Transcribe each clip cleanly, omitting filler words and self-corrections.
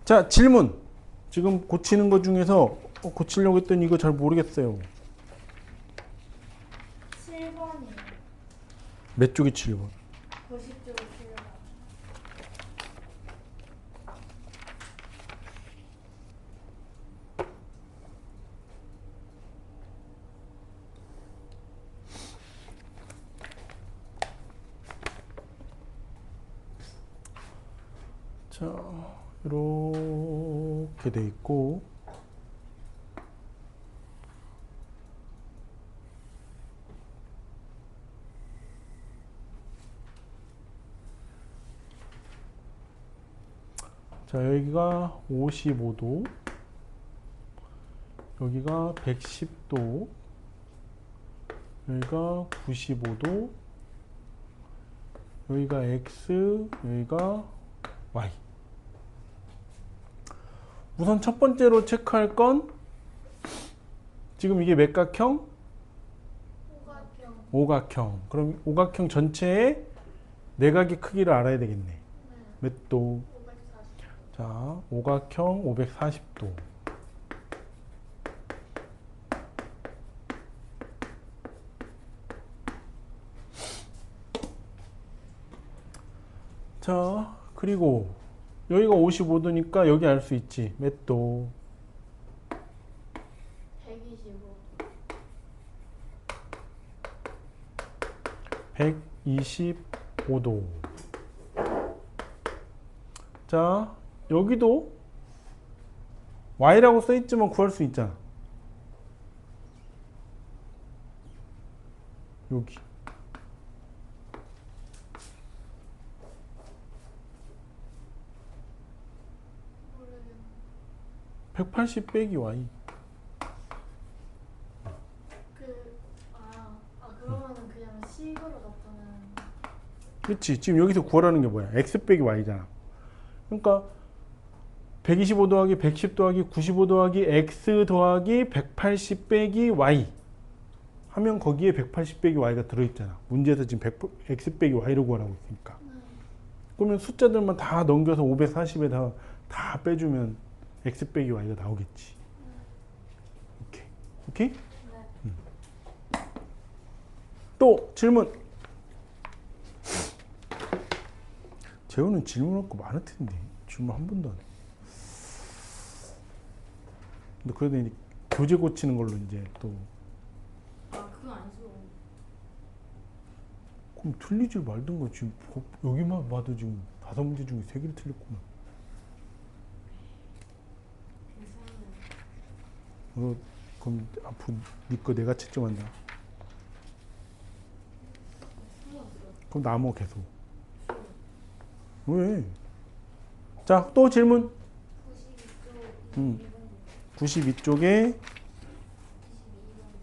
자, 질문. 지금 고치는 것 중에서 고치려고 했더니 이거 잘 모르겠어요. 7번이요. 몇 쪽이 7번? 90쪽에 7번. 자, 이렇게 돼 있고, 자, 여기가 55도, 여기가 110도, 여기가 95도, 여기가 X, 여기가 Y. 우선 첫 번째로 체크할 건 지금 이게 몇각형? 오각형. 오각형. 그럼 오각형 전체의 내각의 크기를 알아야 되겠네. 네. 몇 도? 540. 자, 오각형 540도. 자, 그리고 여기가 55도니까 여기 알 수 있지. 몇 도? 125. 125도. 자, 여기도 Y라고 써있지만 구할 수 있잖아. 여기. 모르겠네. 180 빼기 Y. 그러면은 그냥 식으로 나타내는. 그렇지. 지금 여기서 구하라는 게 뭐야? X 빼기 Y잖아. 그러니까 125 더하기 110 더하기 95 더하기 X 더하기 180 빼기 Y 하면 거기에 180 빼기 Y가 들어있잖아. 문제에서 지금 X 빼기 Y를 구하라고 있으니까. 그러면 숫자들만 다 넘겨서 540에 다 빼주면 X 빼기 Y가 나오겠지. 오케이. 오케이? 네. 또 질문. 재호는 질문할 거 많을 텐데 질문 한 번도 안 해. 근데 그래도 이제 교재 고치는 걸로 이제 또 그건 아니죠. 그럼 틀리지 말든가. 지금 여기만 봐도 지금 5문제 중에 3개를 틀렸구만. 괜찮아요. 그럼 앞으로 네 거 내가 채점한다. 그럼 나무 계속. 왜? 자, 또 질문. 92쪽 92쪽에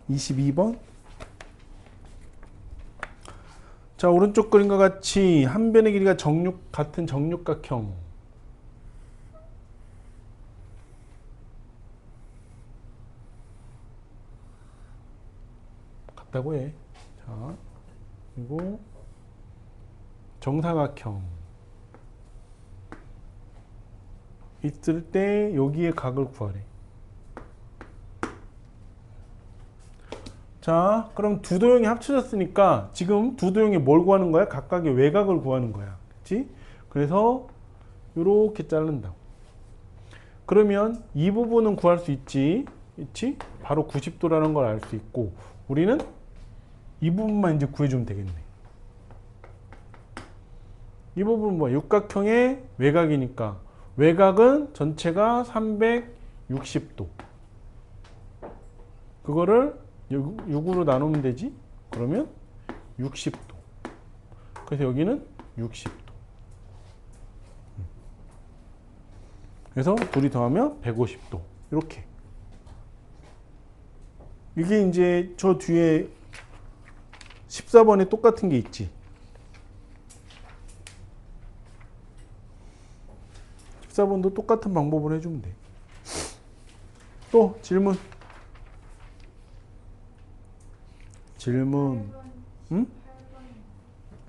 22번. 자, 오른쪽 그림과 같이 한 변의 길이가 같은 정육각형. 같다고 해. 자, 그리고 정사각형. 있을 때 여기에 각을 구하래. 자, 그럼 두 도형이 합쳐졌으니까 지금 두 도형이 뭘 구하는 거야? 각각의 외곽을 구하는 거야. 그렇지? 그래서 이렇게 자른다고. 그러면 이 부분은 구할 수 있지. 그렇지? 바로 90도라는 걸 알 수 있고 우리는 이 부분만 이제 구해주면 되겠네. 이 부분은 뭐야? 육각형의 외곽이니까 외곽은 전체가 360도. 그거를 6으로 나누면 되지? 그러면 60도. 그래서 여기는 60도. 그래서 둘이 더하면 150도. 이렇게. 이게 이제 저 뒤에 14번에 똑같은 게 있지. 14번도 똑같은 방법을 해주면 돼. 또 질문. 질문. 8번. 응?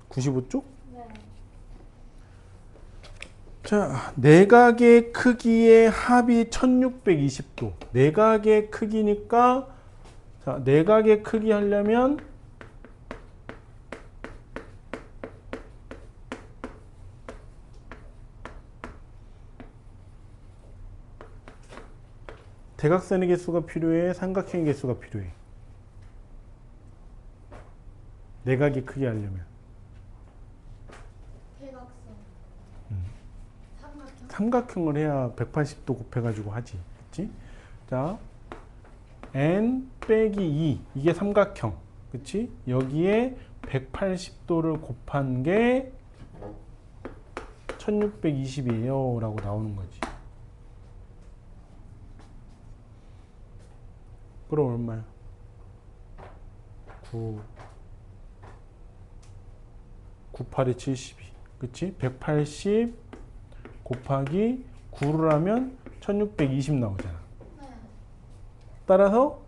8번. 95쪽? 네. 자, 내각의 크기의 합이 1620도. 내각의 크기니까, 자, 내각의 크기 하려면 대각선의 개수가 필요해, 삼각형의 개수가 필요해. 내각의 크기 하려면. 대각선. 삼각형. 삼각형을 해야 180도 곱해가지고 하지. 그치? 자, n 빼기 2. 이게 삼각형. 그치? 여기에 180도를 곱한 게 1620이에요. 라고 나오는 거지. 그럼 얼마야? 98에 72. 그치? 180 곱하기 9를 하면 1620 나오잖아. 네. 따라서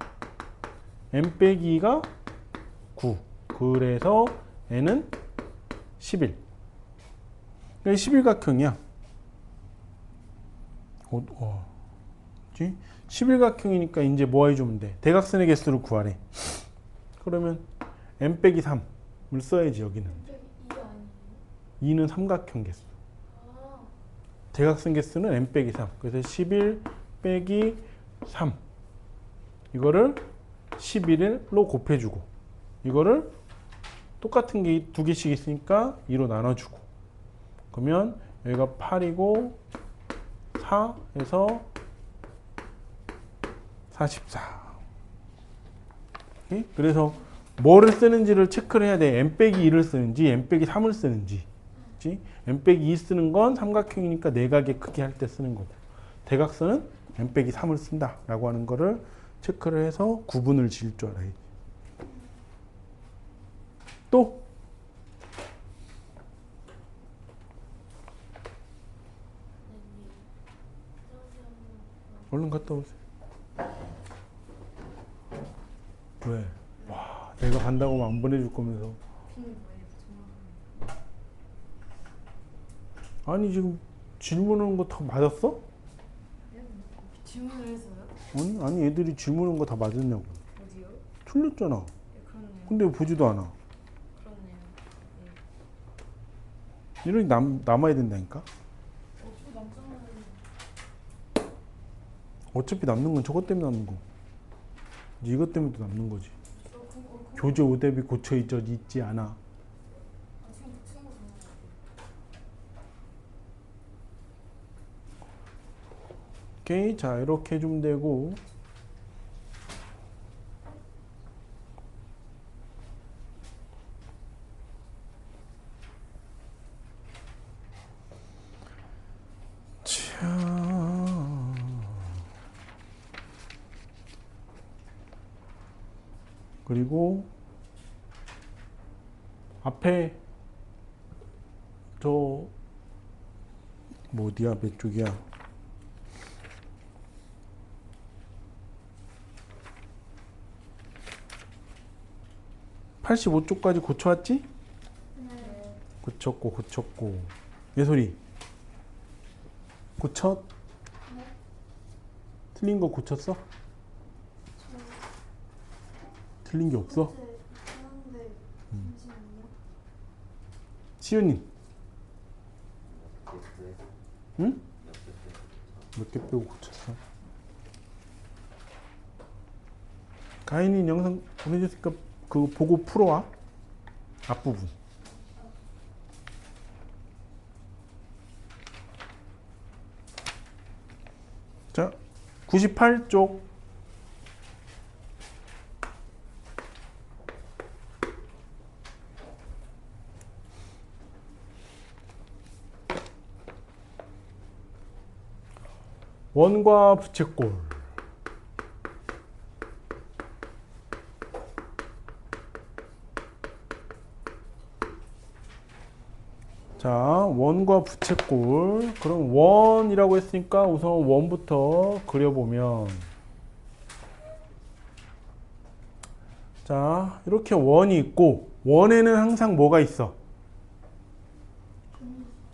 n 빼기 2가 9. 그래서 n은 11. 그러니까 11각형이야. 그치? 11각형이니까 이제 뭐 해주면 돼? 대각선의 개수를 구하래. 그러면 n 빼기 3을 써야지 여기는. 이게 아니에요? 2는 삼각형 개수. 아, 대각선 개수는 n 빼기 3. 그래서 11 빼기 3. 이거를 11로 곱해주고, 이거를 똑같은 게 두 개씩 있으니까 2로 나눠주고, 그러면 여기가 8이고 4에서 44. 오케이? 그래서 뭐를 쓰는지를 체크를 해야 돼. n 빼기 2를 쓰는지 n 빼기 3을 쓰는지. 그치? n 빼기 2 쓰는 건 삼각형이니까 내각의 크기 할 때 쓰는 거고, 대각선은 n 빼기 3을 쓴다 라고 하는 거를 체크를 해서 구분을 지을 줄 알아야지. 또 얼른 갔다 오세요. 왜? 와, 내가 간다고 안 보내줄 거면서. 비는 뭐예요? 정말. 아니 지금 질문하는 거 다 맞았어? 질문을 해서요? 아니 애들이 질문하는 거 다 맞았냐고. 어디요? 틀렸잖아. 네, 그렇네요. 근데 왜 보지도 않아. 그렇네요. 네. 이렇게 남아야 된다니까. 어차피 남잖아요. 어차피 남는 건 저것 때문에 남는 거. 이제 이것 때문에 또 남는 거지. 그거 교재 오대비 고쳐 있지 않아. 아, 지금 붙이는 거 좋은 거 오케이, 자 이렇게 해주면 되고. 자, 그리고 앞에 저 뭐 어디야, 몇 쪽이야? (85쪽까지) 고쳐왔지? 네. 고쳤고 예솔이 고쳐? 네. 틀린 거 고쳤어? 틀린 게 없어? 하는데 잠시만요. 시윤이 응? 몇 개 빼고 고쳤어? 가인이 영상 보내줬으니까 그거 보고 풀어와. 앞부분. 자, 98쪽. 원과 부채꼴. 자, 원과 부채꼴. 그럼 원이라고 했으니까 우선 원부터 그려보면, 자, 이렇게 원이 있고, 원에는 항상 뭐가 있어?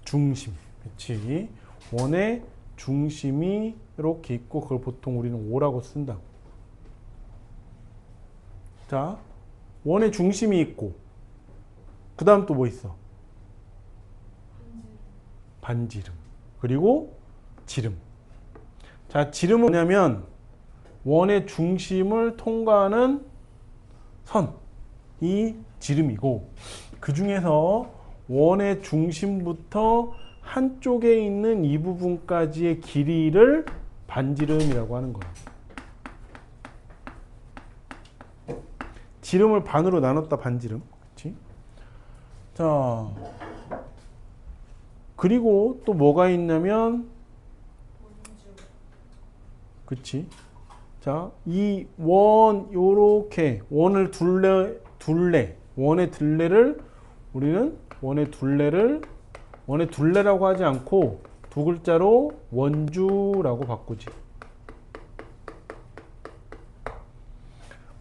중심. 그치? 원의 중심이 이렇게 있고 그걸 보통 우리는 O라고 쓴다고. 자, 원의 중심이 있고 그 다음 또 뭐 있어? 반지름. 그리고 지름. 자, 지름은 뭐냐면 원의 중심을 통과하는 선이 지름이고 그 중에서 원의 중심부터 한쪽에 있는 이 부분까지의 길이를 반지름이라고 하는 거야. 지름을 반으로 나눴다 반지름. 그치? 자, 그리고 또 뭐가 있냐면 그치? 자, 이 원 요렇게 원을 원의 둘레를 우리는 원의 둘레라고 하지 않고 두 글자로 원주라고 바꾸지.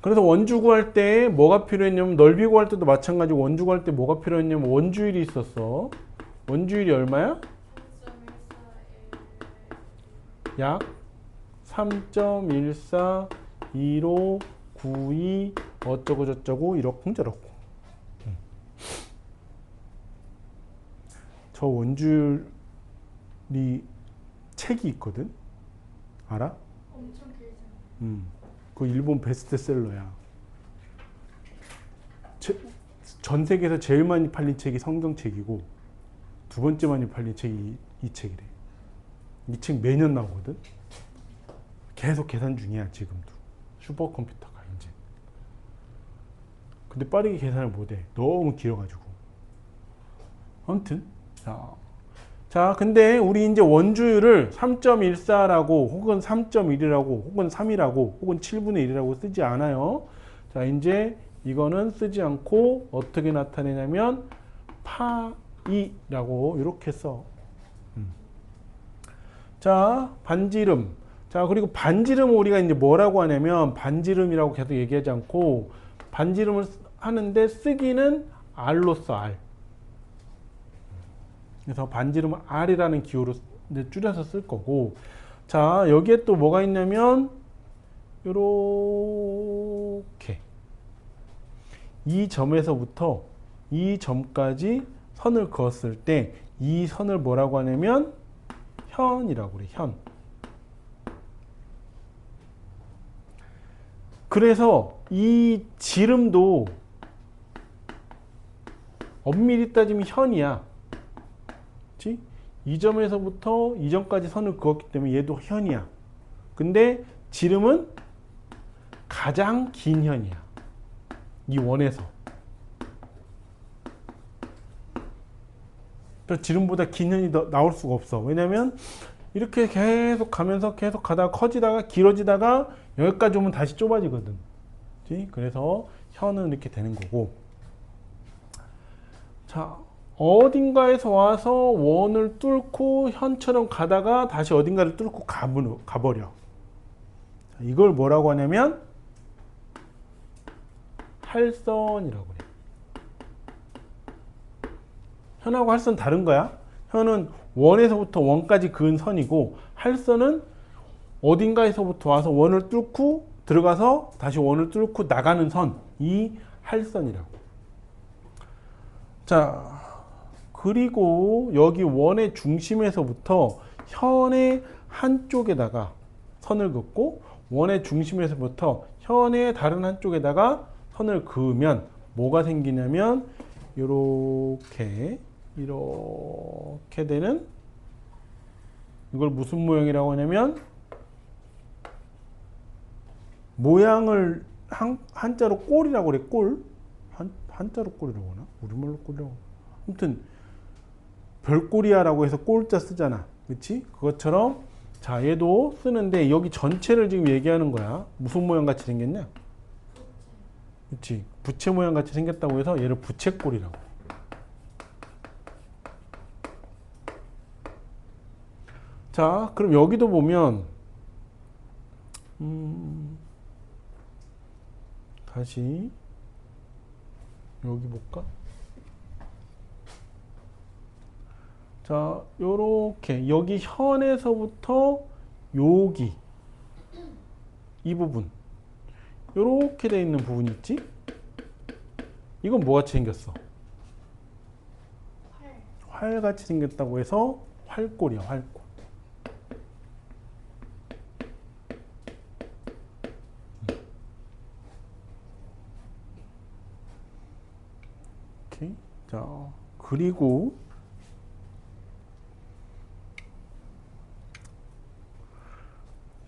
그래서 원주 구할 때 뭐가 필요했냐면 넓이 구할 때도 마찬가지고 원주 구할 때 뭐가 필요했냐면 원주율이 있었어. 원주율이 얼마야? 약 3.141592 어쩌고 저쩌고 이렇고 저렇고. 저 원주율이 책이 있거든. 알아? 엄청 길잖아. 그 일본 베스트셀러야. 전 세계에서 제일 많이 팔린 책이 성경책이고 두 번째 많이 팔린 책이 이 책이래. 이 책 매년 나오거든. 계속 계산 중이야 지금도. 슈퍼컴퓨터가 이제. 근데 빠르게 계산을 못해. 너무 길어가지고. 아무튼 자, 근데 우리 이제 원주율을 3.14라고 혹은 3.1이라고 혹은 3이라고 혹은 7분의 1이라고 쓰지 않아요. 자, 이제 이거는 쓰지 않고 어떻게 나타내냐면 파이라고 이렇게 써. 자, 반지름. 자, 그리고 반지름 우리가 이제 뭐라고 하냐면 반지름이라고 계속 얘기하지 않고 반지름을 하는데 쓰기는 R로 써, R. 그래서 반지름은 R이라는 기호로 줄여서 쓸 거고. 자, 여기에 또 뭐가 있냐면 요렇게 이 점에서부터 이 점까지 선을 그었을 때 이 선을 뭐라고 하냐면 현이라고 그래. 현. 그래서 이 지름도 엄밀히 따지면 현이야. 그치? 이 점에서부터 이 점까지 선을 그었기 때문에 얘도 현이야. 근데 지름은 가장 긴 현이야. 이 원에서. 지름보다 긴 현이 나올 수가 없어. 왜냐면 이렇게 계속 가면서 계속 가다가 커지다가 길어지다가 여기까지 오면 다시 좁아지거든. 그치? 그래서 현은 이렇게 되는 거고. 자, 어딘가에서 와서 원을 뚫고 현처럼 가다가 다시 어딘가를 뚫고 가버려. 자, 이걸 뭐라고 하냐면 할선이라고 그래. 현하고 할선 다른 거야. 현은 원에서부터 원까지 그은 선이고 할선은 어딘가에서부터 와서 원을 뚫고 들어가서 다시 원을 뚫고 나가는 선이 할선이라고. 자, 그리고 여기 원의 중심에서부터 현의 한쪽에다가 선을 긋고 원의 중심에서부터 현의 다른 한쪽에다가 선을 그으면 뭐가 생기냐면 이렇게 되는, 이걸 무슨 모양이라고 하냐면 모양을 한자로 꼴이라고 그래. 꼴. 한자로 꼴이라고 하나? 우리말로 꼴이라고. 아무튼 별꼴이야라고 해서 꼴자 쓰잖아. 그렇지? 그것처럼 자, 얘도 쓰는데 여기 전체를 지금 얘기하는 거야. 무슨 모양 같이 생겼냐? 그렇지? 부채 모양 같이 생겼다고 해서 얘를 부채꼴이라고. 자, 그럼 여기도 보면 다시 여기 볼까? 자, 요렇게 여기 현에서부터 여기 이 부분 요렇게 돼 있는 부분 있지? 이건 뭐같이 생겼어? 활같이 생겼다고 해서 활골이야, 활골. 오케이. 자, 그리고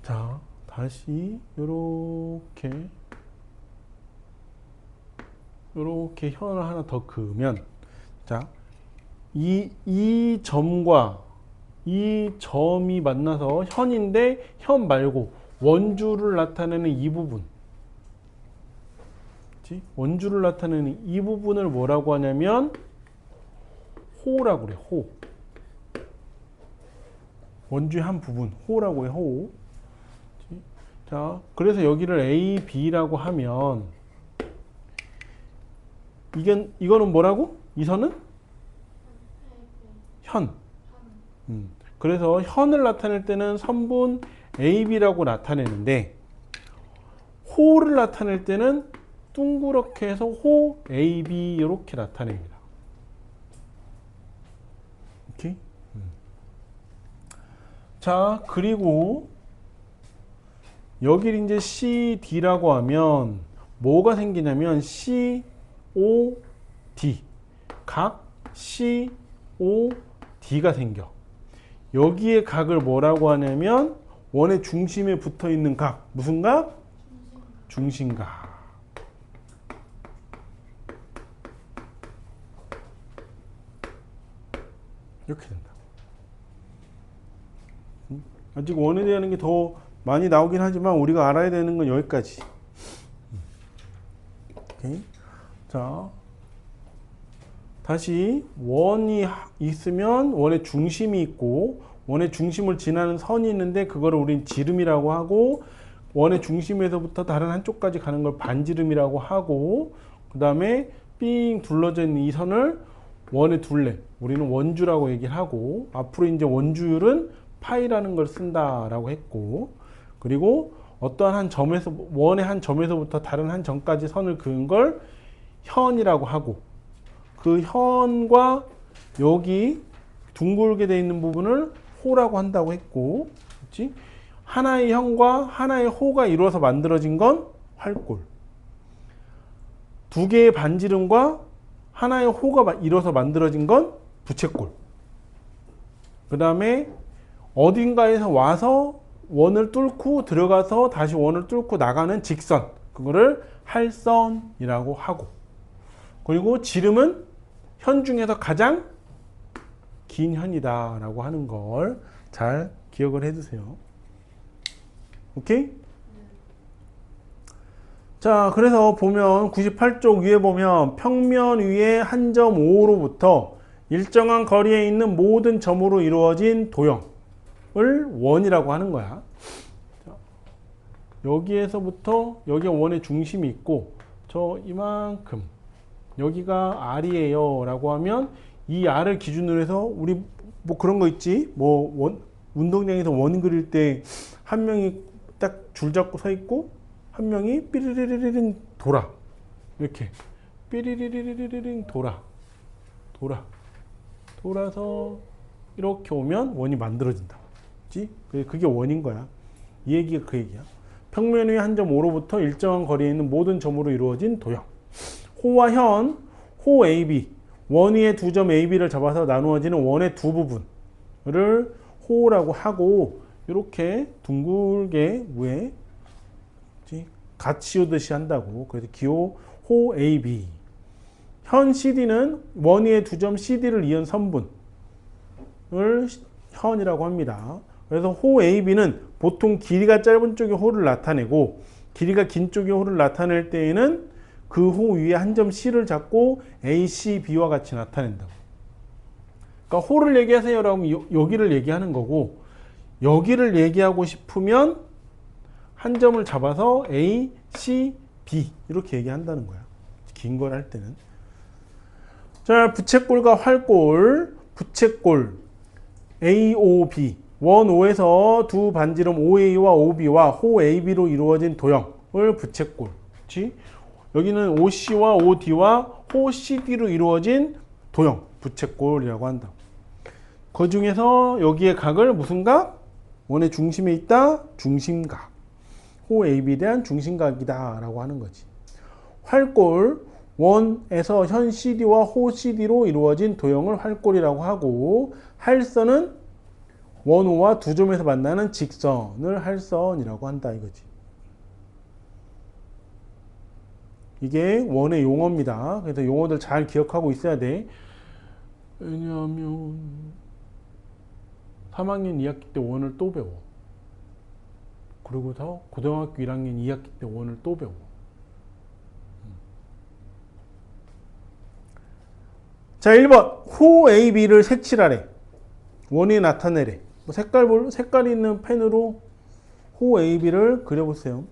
자, 다시 요렇게 현을 하나 더 그으면 자, 이 점과 이 점이 만나서 현인데 현 말고 원주를 나타내는 이 부분, 그치? 원주를 나타내는 이 부분을 뭐라고 하냐면 호라고 그래. 호. 원주의 한 부분 호라고 해. 호. 그치? 자, 그래서 여기를 A, B라고 하면 이거는 뭐라고? 이 선은 현. 그래서 현을 나타낼 때는 선분 AB라고 나타내는데 호를 나타낼 때는 둥그렇게 해서 호 AB 이렇게 나타냅니다. 오케이? 자, 그리고 여기를 이제 CD라고 하면 뭐가 생기냐면 COD 각 COD가 생겨. 여기에 각을 뭐라고 하냐면 원의 중심에 붙어 있는 각. 무슨 각? 중심각. 이렇게 된다. 아직 원에 대한 게 더 많이 나오긴 하지만 우리가 알아야 되는 건 여기까지. 오케이. 자, 다시 원이 있으면 원의 중심이 있고 원의 중심을 지나는 선이 있는데 그거를 우린 지름이라고 하고 원의 중심에서부터 다른 한쪽까지 가는 걸 반지름이라고 하고 그 다음에 삥 둘러져 있는 이 선을 원의 둘레, 우리는 원주라고 얘기를 하고 앞으로 이제 원주율은 파이라는 걸 쓴다라고 했고 그리고 어떠한 한 점에서 원의 한 점에서부터 다른 한 점까지 선을 그은 걸 현이라고 하고 그 현과 여기 둥글게 돼 있는 부분을 호라고 한다고 했고, 그렇지? 하나의 현과 하나의 호가 이루어서 만들어진 건 활골. 두 개의 반지름과 하나의 호가 이루어서 만들어진 건 부채꼴. 그 다음에 어딘가에서 와서 원을 뚫고 들어가서 다시 원을 뚫고 나가는 직선. 그거를 할선이라고 하고. 그리고 지름은 현 중에서 가장 긴 현이다 라고 하는 걸 잘 기억을 해두세요. 오케이? 자, 그래서 보면 98쪽 위에 보면 평면 위에 한 점 O로부터 일정한 거리에 있는 모든 점으로 이루어진 도형을 원이라고 하는 거야. 자, 여기에서부터 여기가 원의 중심이 있고 저 이만큼 여기가 R이에요 라고 하면 이 R을 기준으로 해서 우리 뭐 그런 거 있지? 뭐 운동장에서 원 그릴 때 한 명이 딱 줄 잡고 서 있고 한 명이 삐리리리링 돌아. 이렇게 삐리리리리링 돌아서 이렇게 오면 원이 만들어진다. 그치? 그게 원인 거야. 이 얘기가 그 얘기야. 평면 위에 한 점 O로부터 일정한 거리에 있는 모든 점으로 이루어진 도형. 호와 현, 호 AB, 원 위에 두 점 AB를 잡아서 나누어지는 원의 두 부분을 호라고 하고 이렇게 둥글게 위에 같이 오듯이 한다고. 그래서 기호 호 AB. 현 CD는 원 위에 두 점 CD를 이은 선분을 현이라고 합니다. 그래서 호 AB는 보통 길이가 짧은 쪽의 호를 나타내고 길이가 긴 쪽의 호를 나타낼 때에는 그 호 위에 한 점 C를 잡고 AC, B와 같이 나타낸다고. 그러니까 호를 얘기하세요라고 하면 여기를 얘기하는 거고 여기를 얘기하고 싶으면 한 점을 잡아서 A, C, B 이렇게 얘기한다는 거야. 긴 걸 할 때는. 자, 부채꼴과 활꼴. 부채꼴 AOB 원 O에서 두 반지름 OA와 OB와 호 AB로 이루어진 도형을 부채꼴. 그렇지? 여기는 OC와 OD와 호 CD로 이루어진 도형 부채꼴이라고 한다. 그 중에서 여기에 각을 무슨 각? 원의 중심에 있다. 중심각. 호 AB에 대한 중심각이다 라고 하는 거지. 활골 원에서 현 CD와 호 CD로 이루어진 도형을 활골이라고 하고, 할선은 원호와 두 점에서 만나는 직선을 할선이라고 한다 이거지. 이게 원의 용어입니다. 그래서 용어들 잘 기억하고 있어야 돼. 왜냐하면 3학년 2학기 때 원을 또 배워. 그리고서 고등학교 1학년 2학기 때 원을 또 배워. 자, 1번 호 AB를 색칠하래. 원이 나타내래. 뭐 색깔이 있는 펜으로 호 AB를 그려보세요.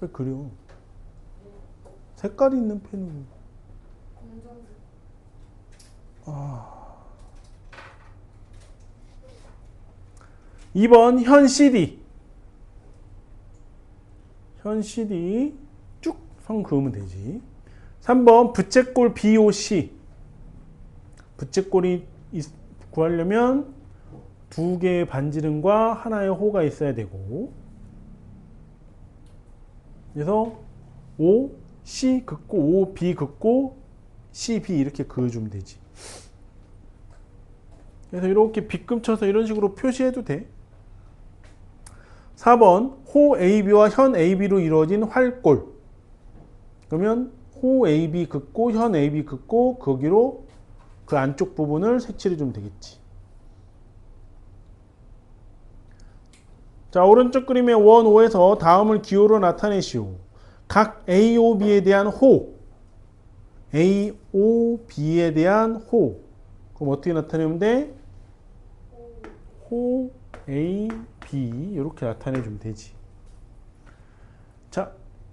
왜 그려? 색깔이 있는 펜으로. 아. 2번 현 CD. 현 CD 쭉 선 그으면 되지. 3번 부채꼴 BOC. 부채꼴이 구하려면 두 개의 반지름과 하나의 호가 있어야 되고, 그래서 O, C 긋고 O, B 긋고 C, B 이렇게 그어주면 되지. 그래서 이렇게 빗금 쳐서 이런 식으로 표시해도 돼. 4번 호 AB와 현 AB로 이루어진 활골. 그러면 호 AB 긋고 현 AB 긋고 거기로 그 안쪽 부분을 색칠해 주면 되겠지. 자, 오른쪽 그림의 원 O에서 다음을 기호로 나타내시오. 각 AOB에 대한 호, AOB에 대한 호. 그럼 어떻게 나타내면 돼? 호 AB 이렇게 나타내 주면 되지. 자,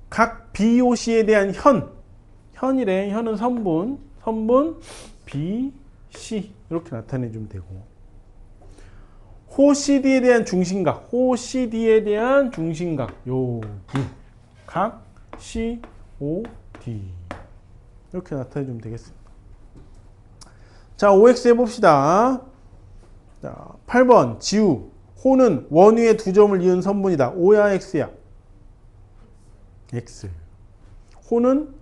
각 BOC에 대한 현이래. 현은 선분 BC 이렇게 나타내 주면 되고, 호 CD에 대한 중심각, 호 CD에 대한 중심각 여기 각 COD 이렇게 나타내 주면 되겠습니다. 자, OX 해봅시다. 자, 8번 지우. 호는 원 위에 두 점을 이은 선분이다. O야 X야? X. 호는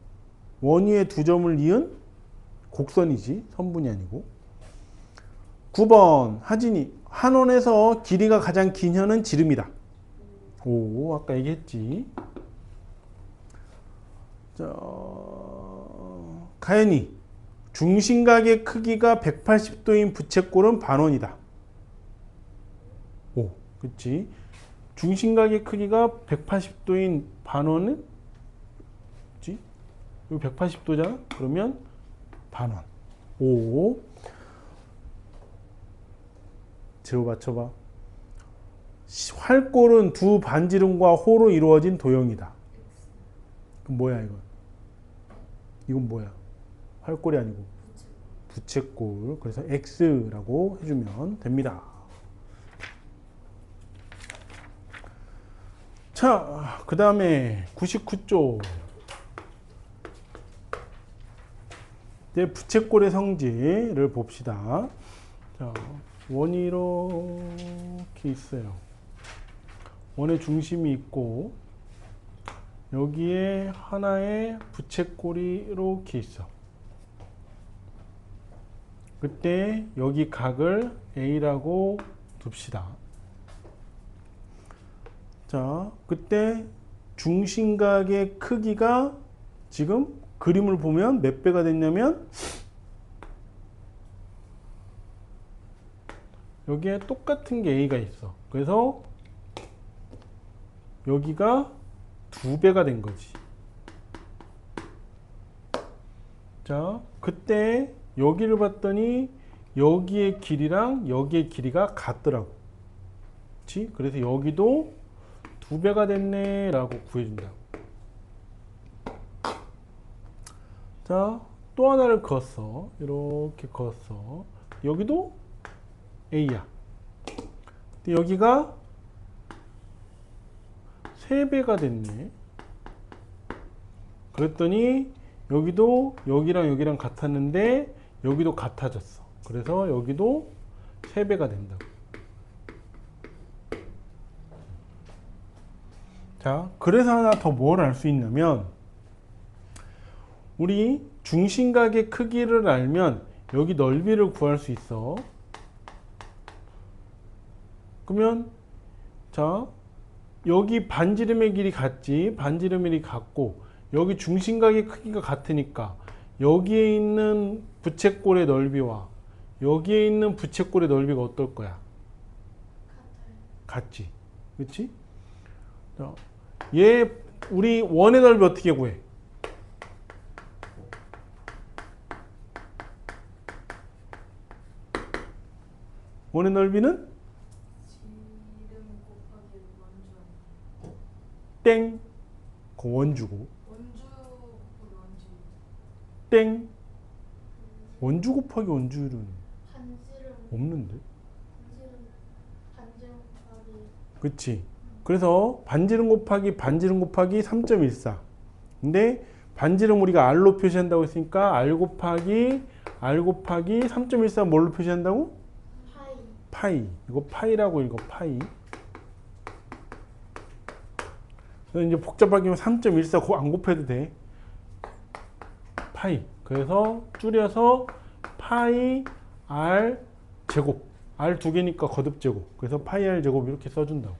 원 위에 두 점을 이은 곡선이지 선분이 아니고. 9번 하진이. 한 원에서 길이가 가장 긴 현은 지름이다. 오, 아까 얘기했지. 자, 가연이. 중심각의 크기가 180도인 부채꼴은 반원이다. 오, 그치. 중심각의 크기가 180도인 반원은, 그치? 여기 180도잖아? 그러면 반원. 오. 제호 맞춰봐. 활골은 두 반지름과 호로 이루어진 도형이다. 그럼 뭐야 이건? 이건 뭐야? 활골이 아니고 부채꼴. 그래서 X라고 해주면 됩니다. 자, 그 다음에 99쪽. 이제 부채꼴의 성질을 봅시다. 자, 원이 이렇게 있어요. 원의 중심이 있고 여기에 하나의 부채꼴이 이렇게 있어. 그때 여기 각을 A라고 둡시다. 자, 그때 중심각의 크기가 지금 그림을 보면 몇 배가 됐냐면 여기에 똑같은 게 A가 있어. 그래서 여기가 2배가 된 거지. 자, 그때 여기를 봤더니 여기의 길이랑 여기의 길이가 같더라고. 그치? 그래서 여기도 2배가 됐네 라고 구해준다고. 자, 또 하나를 그었어. 이렇게 그었어. 여기도 A야. 근데 여기가 3배가 됐네. 그랬더니 여기도 여기랑 여기랑 같았는데 여기도 같아졌어. 그래서 여기도 3배가 된다고. 자, 그래서 하나 더 뭘 알 수 있냐면 우리 중심각의 크기를 알면 여기 넓이를 구할 수 있어. 그러면 자, 여기 반지름의 길이 같지. 반지름의 길이 같고 여기 중심각의 크기가 같으니까 여기에 있는 부채꼴의 넓이와 여기에 있는 부채꼴의 넓이가 어떨 거야? 같지. 그렇지? 자, 얘 우리 원의 넓이 어떻게 구해? 원의 넓이는 지름 곱하기 원주 땡. 그 원주고. 원주 곱하기 원주 땡. 원주 곱하기 원주는 반지름 없는데. 반지름 곱하기 그치? 그래서 반지름 곱하기 반지름 곱하기 3.14. 근데 반지름 우리가 R로 표시한다고 했으니까 R 곱하기 3.14 뭘로 표시한다고? 파이 파이. 이거 파이라고 읽어. 파이. 그래서 이제 복잡하게 하면 3.14 안 곱해도 돼. 파이. 그래서 줄여서 파이 R 제곱. R 두 개니까 거듭 제곱. 그래서 파이 R 제곱 이렇게 써준다고.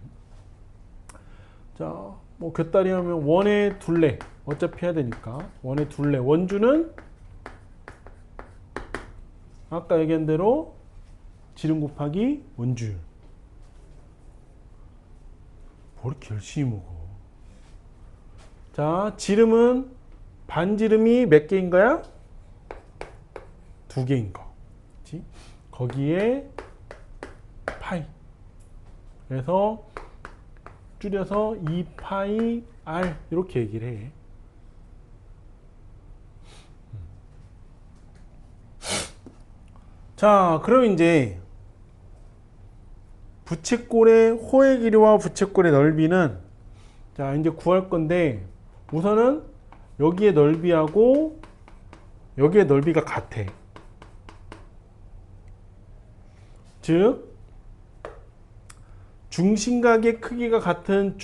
자, 뭐 곁다리 하면 원의 둘레. 어차피 해야 되니까. 원의 둘레. 원주는 아까 얘기한 대로 지름 곱하기 원주율. 뭘 이렇게 열심히 먹어. 자, 지름은 반지름이 몇 개인 거야? 2개인 거. 그치? 거기에 파이. 그래서 줄여서 2파이 R 이렇게 얘기를 해. 자, 그럼 이제 부채꼴의 호의 길이와 부채꼴의 넓이는 자, 이제 구할 건데 우선은 여기의 넓이하고 여기의 넓이가 같아. 즉 중심각의 크기가 같은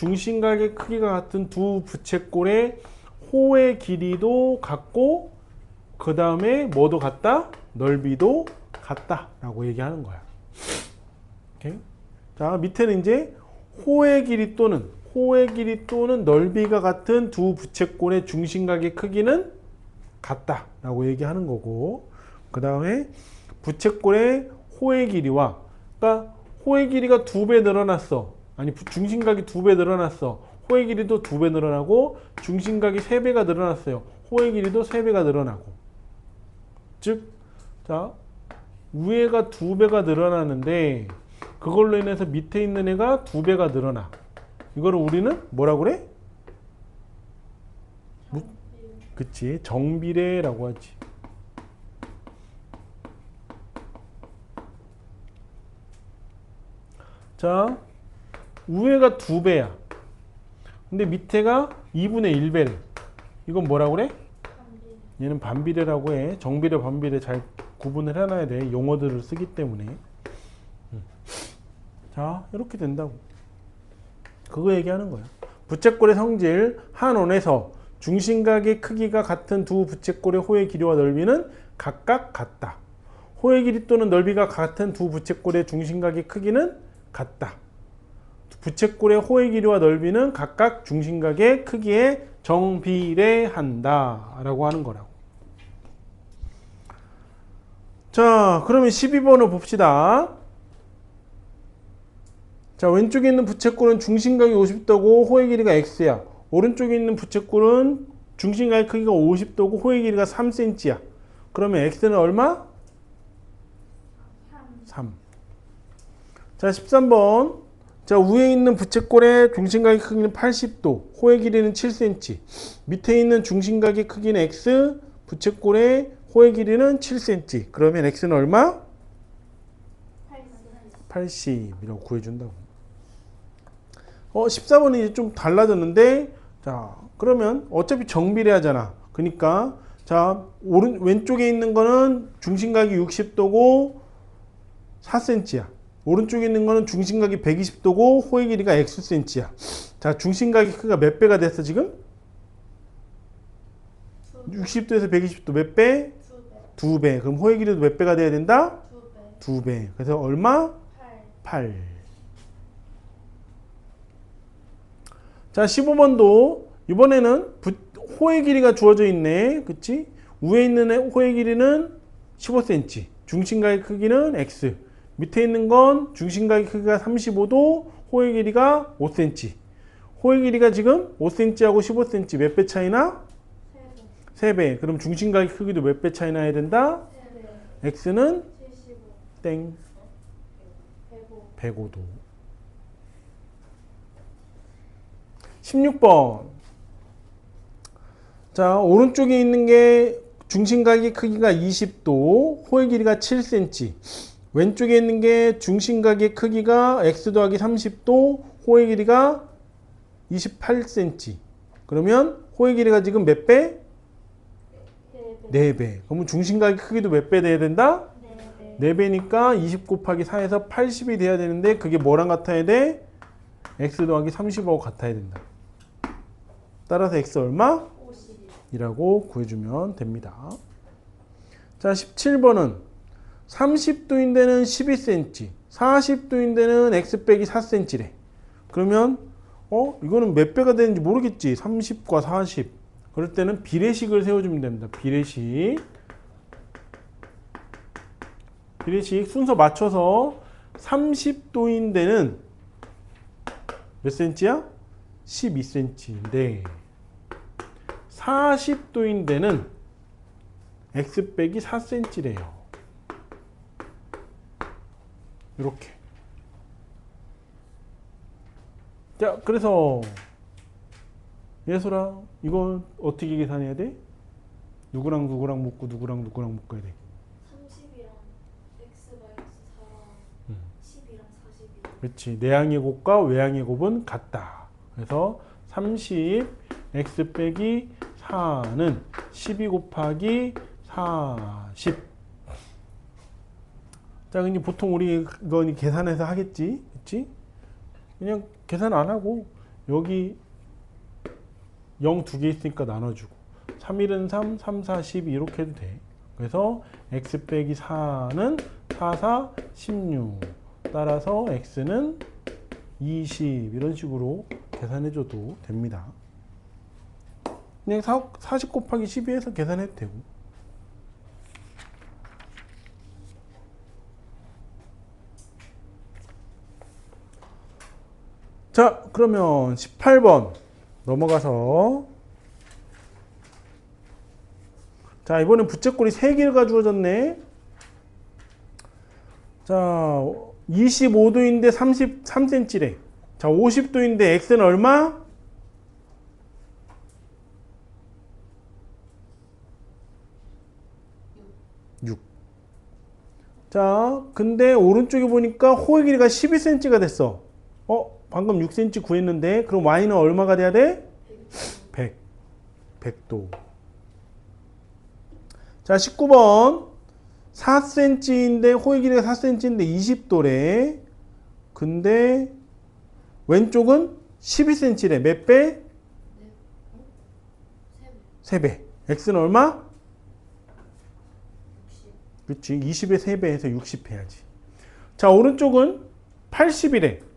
두 부채꼴의 호의 길이도 같고 그 다음에 뭐도 같다? 넓이도 같다 라고 얘기하는 거야. 오케이? 자, 밑에는 이제 호의 길이 또는 넓이가 같은 두 부채꼴의 중심각의 크기는 같다 라고 얘기하는 거고, 그 다음에 부채꼴의 호의 길이와, 그러니까 호의 길이가 2배 늘어났어. 아니, 중심각이 2배 늘어났어. 호의 길이도 2배 늘어나고 중심각이 3배가 늘어났어요. 호의 길이도 3배가 늘어나고. 즉, 자, 위에가 2배가 늘어나는데 그걸로 인해서 밑에 있는 애가 2배가 늘어나. 이거를 우리는 뭐라고 그래? 그치, 정비례라고 하지. 자, 위에가 2배야. 근데 밑에가 2분의 1배래. 이건 뭐라고 그래? 얘는 반비례라고 해. 정비례, 반비례 잘 구분을 해놔야 돼. 용어들을 쓰기 때문에. 자, 이렇게 된다고. 그거 얘기하는 거야. 부채꼴의 성질 한 원에서 중심각의 크기가 같은 두 부채꼴의 호의 길이와 넓이는 각각 같다. 호의 길이 또는 넓이가 같은 두 부채꼴의 중심각의 크기는 같다. 부채꼴의 호의 길이와 넓이는 각각 중심각의 크기에 정비례한다 라고 하는 거라고. 자, 그러면 12번을 봅시다. 자, 왼쪽에 있는 부채꼴은 중심각이 50도고 호의 길이가 x야. 오른쪽에 있는 부채꼴은 중심각의 크기가 50도고 호의 길이가 3cm야. 그러면 x는 얼마? 3. 자, 13번. 자, 위에 있는 부채꼴의 중심각의 크기는 80도, 호의 길이는 7cm. 밑에 있는 중심각의 크기는 x, 부채꼴의 호의 길이는 7cm. 그러면 x는 얼마? 80이라고 구해준다고. 14번은 이제 좀 달라졌는데, 자, 그러면 어차피 정비례하잖아. 그러니까, 자, 왼쪽에 있는 거는 중심각이 60도고 4cm야. 오른쪽에 있는 거는 중심각이 120도고 호의 길이가 xcm야. 자, 중심각의 크기가 몇 배가 됐어, 지금? 60도에서 120도 몇 배? 2배. 그럼 호의 길이도 몇 배가 돼야 된다? 2배. 그래서 얼마? 8. 자, 15번도 이번에는 호의 길이가 주어져 있네. 그치? 위에 있는 호의 길이는 15cm. 중심각의 크기는 x. 밑에 있는 건 중심각의 크기가 35도, 호의 길이가 5cm. 호의 길이가 지금 5cm하고 15cm 몇 배 차이나? 3배. 그럼 중심각의 크기도 몇 배 차이 나야 된다? x는 75. 땡. 105. 105도. 16번. 자, 오른쪽에 있는 게 중심각의 크기가 20도, 호의 길이가 7cm. 왼쪽에 있는 게 중심각의 크기가 x 더하기 30도, 호의 길이가 28cm. 그러면 호의 길이가 지금 몇 배? 4배. 그러면 중심각의 크기도 몇 배 돼야 된다? 4배니까 20 곱하기 4에서 80이 돼야 되는데 그게 뭐랑 같아야 돼? x 더하기 30하고 같아야 된다. 따라서 x 얼마? 50이라고 구해주면 됩니다. 자, 17번은 30도인 데는 12cm, 40도인 데는 x 빼기 4cm래. 그러면 이거는 몇 배가 되는지 모르겠지. 30과 40. 그럴 때는 비례식을 세워주면 됩니다. 비례식 순서 맞춰서 30도인 데는 몇 cm야? 12cm인데 40도인 데는 x 빼기 4cm래요. 이렇게. 자, 그래서 예솔아, 이거 어떻게 계산해야 돼? 누구랑 누구랑 묶고 누구랑 누구랑 묶어야 돼? 30이랑 x가 x4랑 10이랑 40이랑. 그렇지. 내항의 곱과 외항의 곱은 같다. 그래서 30 x 빼기 4는 12 곱하기 40. 자, 근데 보통 우리 이건 계산해서 하겠지. 그렇지? 그냥 계산 안 하고 여기 0 두 개 있으니까 나눠주고 3, 1은 3, 3, 4, 12 이렇게 해도 돼. 그래서 x 빼기 4는 4, 4, 16. 따라서 x는 20 이런 식으로 계산해줘도 됩니다. 그냥 40 곱하기 12해서 계산해도 되고. 자, 그러면 18번 넘어가서, 자, 이번엔 부채꼴이 3개가 주어졌네. 자, 25도인데 33cm래. 자, 50도인데 x는 얼마? 6. 자, 근데 오른쪽에 보니까 호의 길이가 12cm가 됐어. 방금 6cm 구했는데 그럼 y는 얼마가 돼야 돼? 100. 100도. 자, 19번 4cm인데 호의 길이가 4cm인데 20도래. 근데 왼쪽은 12cm래. 몇 배? 3배. x는 얼마? 60. 그렇지. 20의 3배 해서 60 해야지. 자, 오른쪽은 80이래.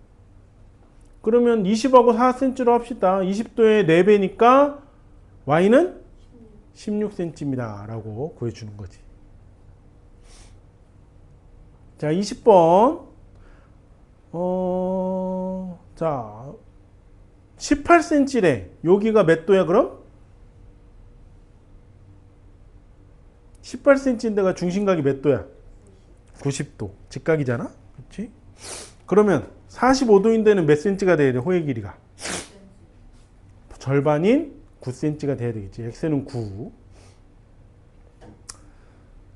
그러면 20하고 4cm로 합시다. 20도에 4배니까 y는 16cm입니다. 라고 구해주는 거지. 자, 20번. 자, 18cm래. 여기가 몇 도야, 그럼? 18cm인데가 중심각이 몇 도야? 90도. 직각이잖아? 그렇지? 그러면 45도인데는 몇 cm가 돼야 돼? 호의 길이가 절반인 9cm가 돼야 되겠지. x는 9.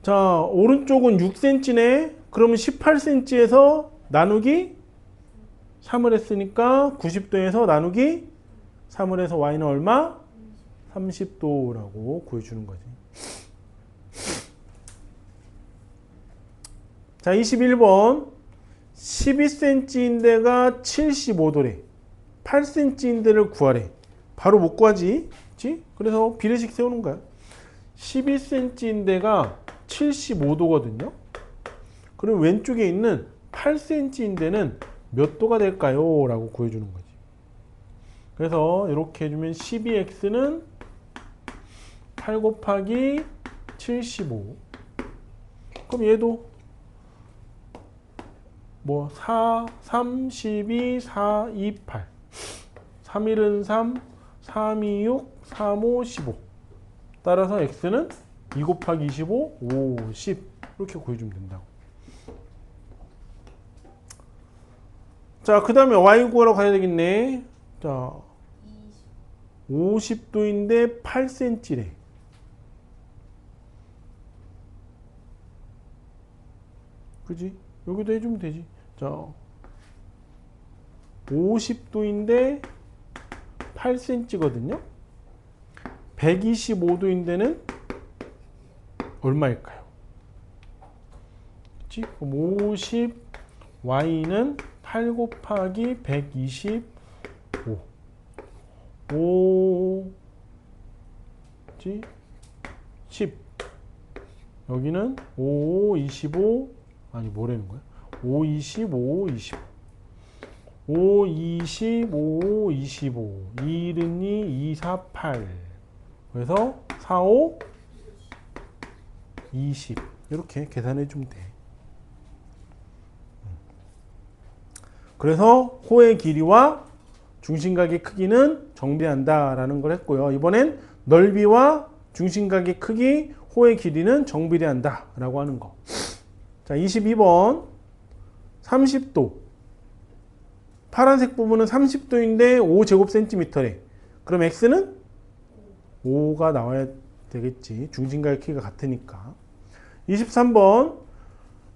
자, 오른쪽은 6cm네. 그러면 18cm에서 나누기 3을 했으니까 90도에서 나누기 3을 해서 y는 얼마? 30도라고 구해주는 거지. 자, 21번. 12cm인데가 75도래. 8cm인데를 구하래. 바로 못 구하지. 그치? 그래서 비례식 세우는 거야. 12cm인데가 75도거든요. 그럼 왼쪽에 있는 8cm인데는 몇 도가 될까요? 라고 구해주는 거지. 그래서 이렇게 해주면 12x는 8 곱하기 75. 그럼 얘도 뭐 4, 3, 12, 4, 2, 8. 3, 1은 3, 3, 2, 6, 3, 5, 15. 따라서 x는 2 곱하기 25, 50. 이렇게 구해주면 된다고. 자, 그 다음에 y 구하러 가야 되겠네. 자, 50도인데 8cm래. 그지? 여기도 해주면 되지. 자, 50도인데 8cm거든요. 125도인데는 얼마일까요? 그치? 그럼 50, y는 8 곱하기 125. 5, 10. 여기는 5, 25. 아니, 뭐라는 거야? 5, 25, 25. 5, 25, 25. 1은 2, 2, 4, 8. 그래서 4, 5, 20. 이렇게 계산해 주면 돼. 그래서 호의 길이와 중심각의 크기는 정비한다라는 걸 했고요. 이번엔 넓이와 중심각의 크기, 호의 길이는 정비례한다라고 하는 거. 자, 22번 30도. 파란색 부분은 30도인데 5제곱센티미터래. 그럼 x는 5가 나와야 되겠지. 중심각의 크기가 같으니까. 23번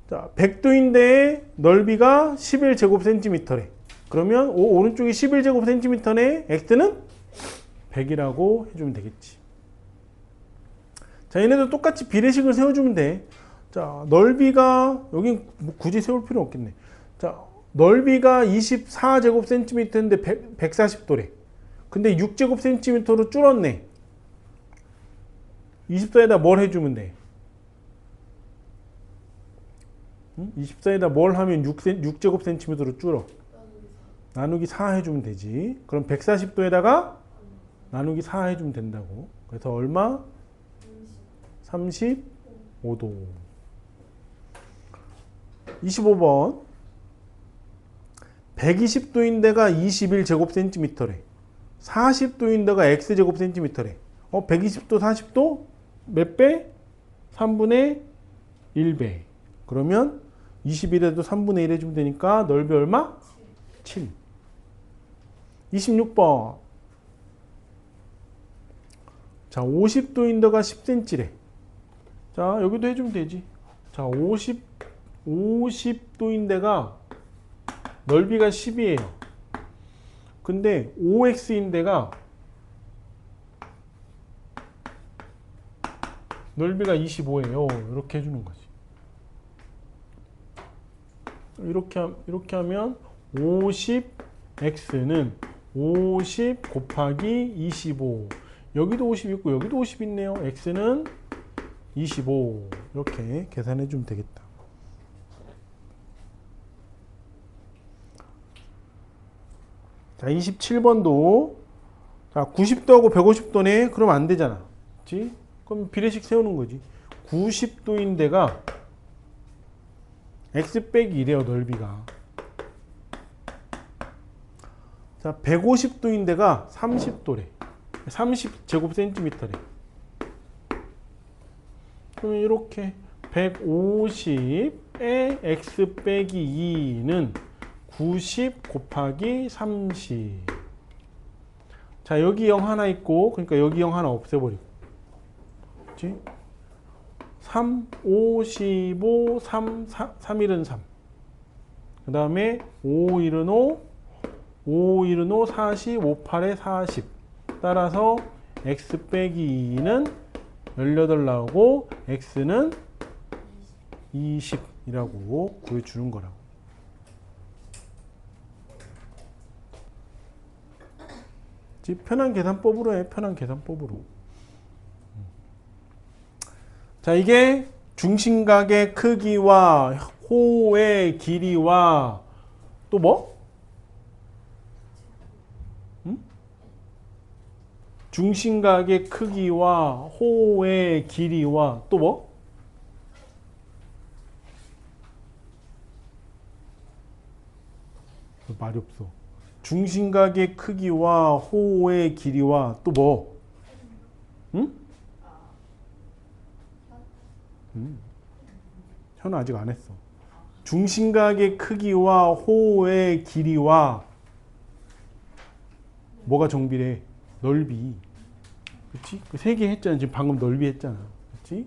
자, 100도인데 넓이가 11제곱센티미터래. 그러면 오른쪽이 11제곱센티미터네. x는 100이라고 해주면 되겠지. 자, 얘네도 똑같이 비례식을 세워주면 돼. 자, 넓이가 여기 굳이 세울 필요 없겠네. 자, 넓이가 24제곱센티미터인데 140도래. 근데 6제곱센티미터로 줄었네. 24에다 뭘 해주면 돼? 24에다 뭘 하면 6제곱센티미터로 줄어? 나누기 4 해주면 되지. 그럼 140도에다가 나누기 4 해주면 된다고. 그래서 얼마? 35도. 25번 120도인데가 21제곱센티미터래. 40도인데가 x제곱센티미터래. 120도 40도 몇 배? 3분의 1배. 그러면 21에도 3분의 1 해주면 되니까 넓이 얼마? 7. 26번 자, 50도인데가 10cm래. 자, 여기도 해주면 되지. 자, 50도인데가 넓이가 10이에요. 근데 5x인데가 넓이가 25예요. 이렇게 해주는 거지. 이렇게 하면 50x는 50 곱하기 25. 여기도 50 있고 여기도 50 있네요. x는 25. 이렇게 계산해 주면 되겠다. 자, 27번도 자, 90도하고 150도네. 그럼 안 되잖아. 그렇지? 그럼 비례식 세우는 거지. 90도인데가 x 빼기 1이에요. 넓이가. 자, 150도인데가 30도래. 30제곱센티미터래. 그러면 이렇게 150에 x 빼기 2는 90 곱하기 30. 자, 여기 0 하나 있고, 그러니까 여기 0 하나 없애버리고. 그치? 3, 5, 15, 3, 3일은 3. 그 다음에 5일은 5, 5일은 5, 40, 5, 8에 40. 따라서 x 빼기 2는 18 나오고 x는 20이라고 구해주는 거라고. 편한 계산법으로 해. 편한 계산법으로. 자, 이게 중심각의 크기와 호의 길이와 또 뭐? 중심각의 크기와 호의 길이와 또 뭐? 말이 없어. 중심각의 크기와 호의 길이와 또 뭐? 응? 현우 아직 안 했어. 중심각의 크기와 호의 길이와 뭐가 정비례? 넓이. 그치? 그 세 개 했잖아. 지금 방금 넓이 했잖아. 그치?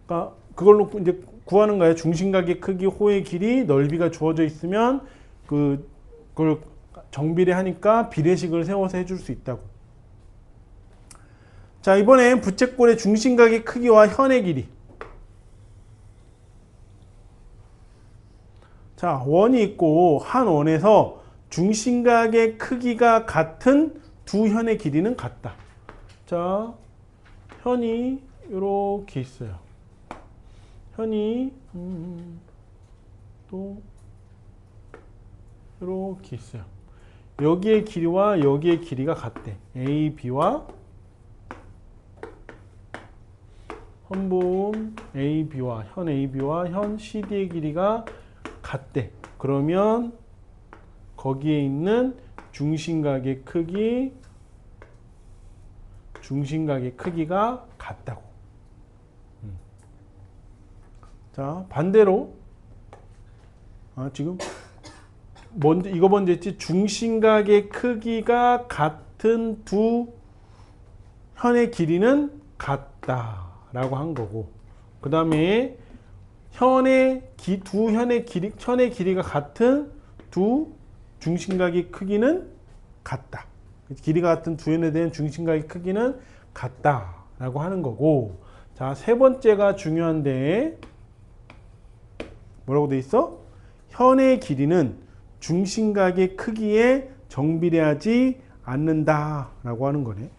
그러니까 그걸로 이제 구하는 거야. 중심각의 크기, 호의 길이, 넓이가 주어져 있으면 그걸 정비례 하니까 비례식을 세워서 해줄 수 있다고. 자, 이번엔 부채꼴의 중심각의 크기와 현의 길이. 자, 원이 있고 한 원에서 중심각의 크기가 같은 두 현의 길이는 같다. 자, 현이 이렇게 있어요. 현이 또 이렇게 있어요. 여기의 길이와 여기의 길이가 같대. A, B와 헌분 A, B와 현 A, B와 현 CD의 길이가 같대. 그러면 거기에 있는 중심각의 크기가 같다고. 자, 반대로 지금 이거 먼저 했지. 중심각의 크기가 같은 두 현의 길이는 같다라고 한 거고. 그 다음에 두 현의 길이가 같은 두 중심각의 크기는 같다. 길이가 같은 두 현에 대한 중심각의 크기는 같다라고 하는 거고. 자, 세 번째가 중요한데 뭐라고 돼 있어? 현의 길이는 중심각의 크기에 정비례하지 않는다라고 하는 거네.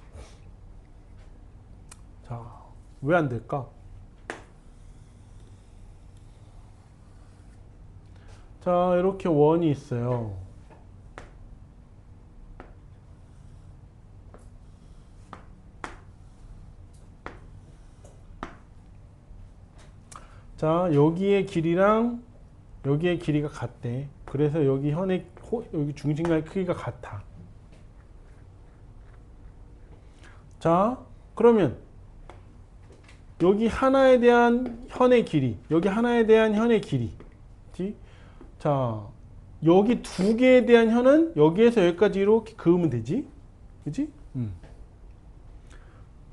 자, 왜 안 될까? 자, 이렇게 원이 있어요. 자, 여기의 길이랑 여기의 길이가 같대. 그래서 여기 여기 중심각의 크기가 같아. 자, 그러면 여기 하나에 대한 현의 길이, 여기 하나에 대한 현의 길이. 그치? 자, 여기 두 개에 대한 현은 여기에서 여기까지 이렇게 그으면 되지. 그치?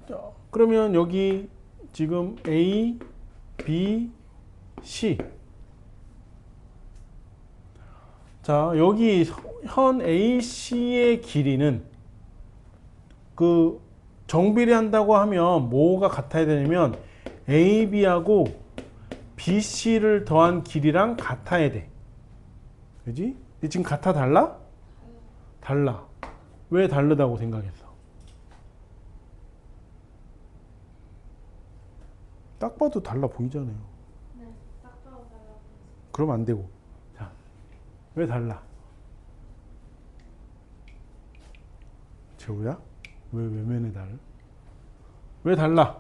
자, 그러면 여기 지금 A, B, C. 자, 여기 현 AC의 길이는 정비례한다고 하면 뭐가 같아야 되냐면 AB하고 BC를 더한 길이랑 같아야 돼. 그지? 근데 지금 같아 달라? 달라. 왜 다르다고 생각했어? 딱 봐도 달라 보이잖아요. 네, 딱 봐도 달라. 그러면 안 되고. 자, 왜 달라? 재호야? 왜 외면해 달라? 왜 달라?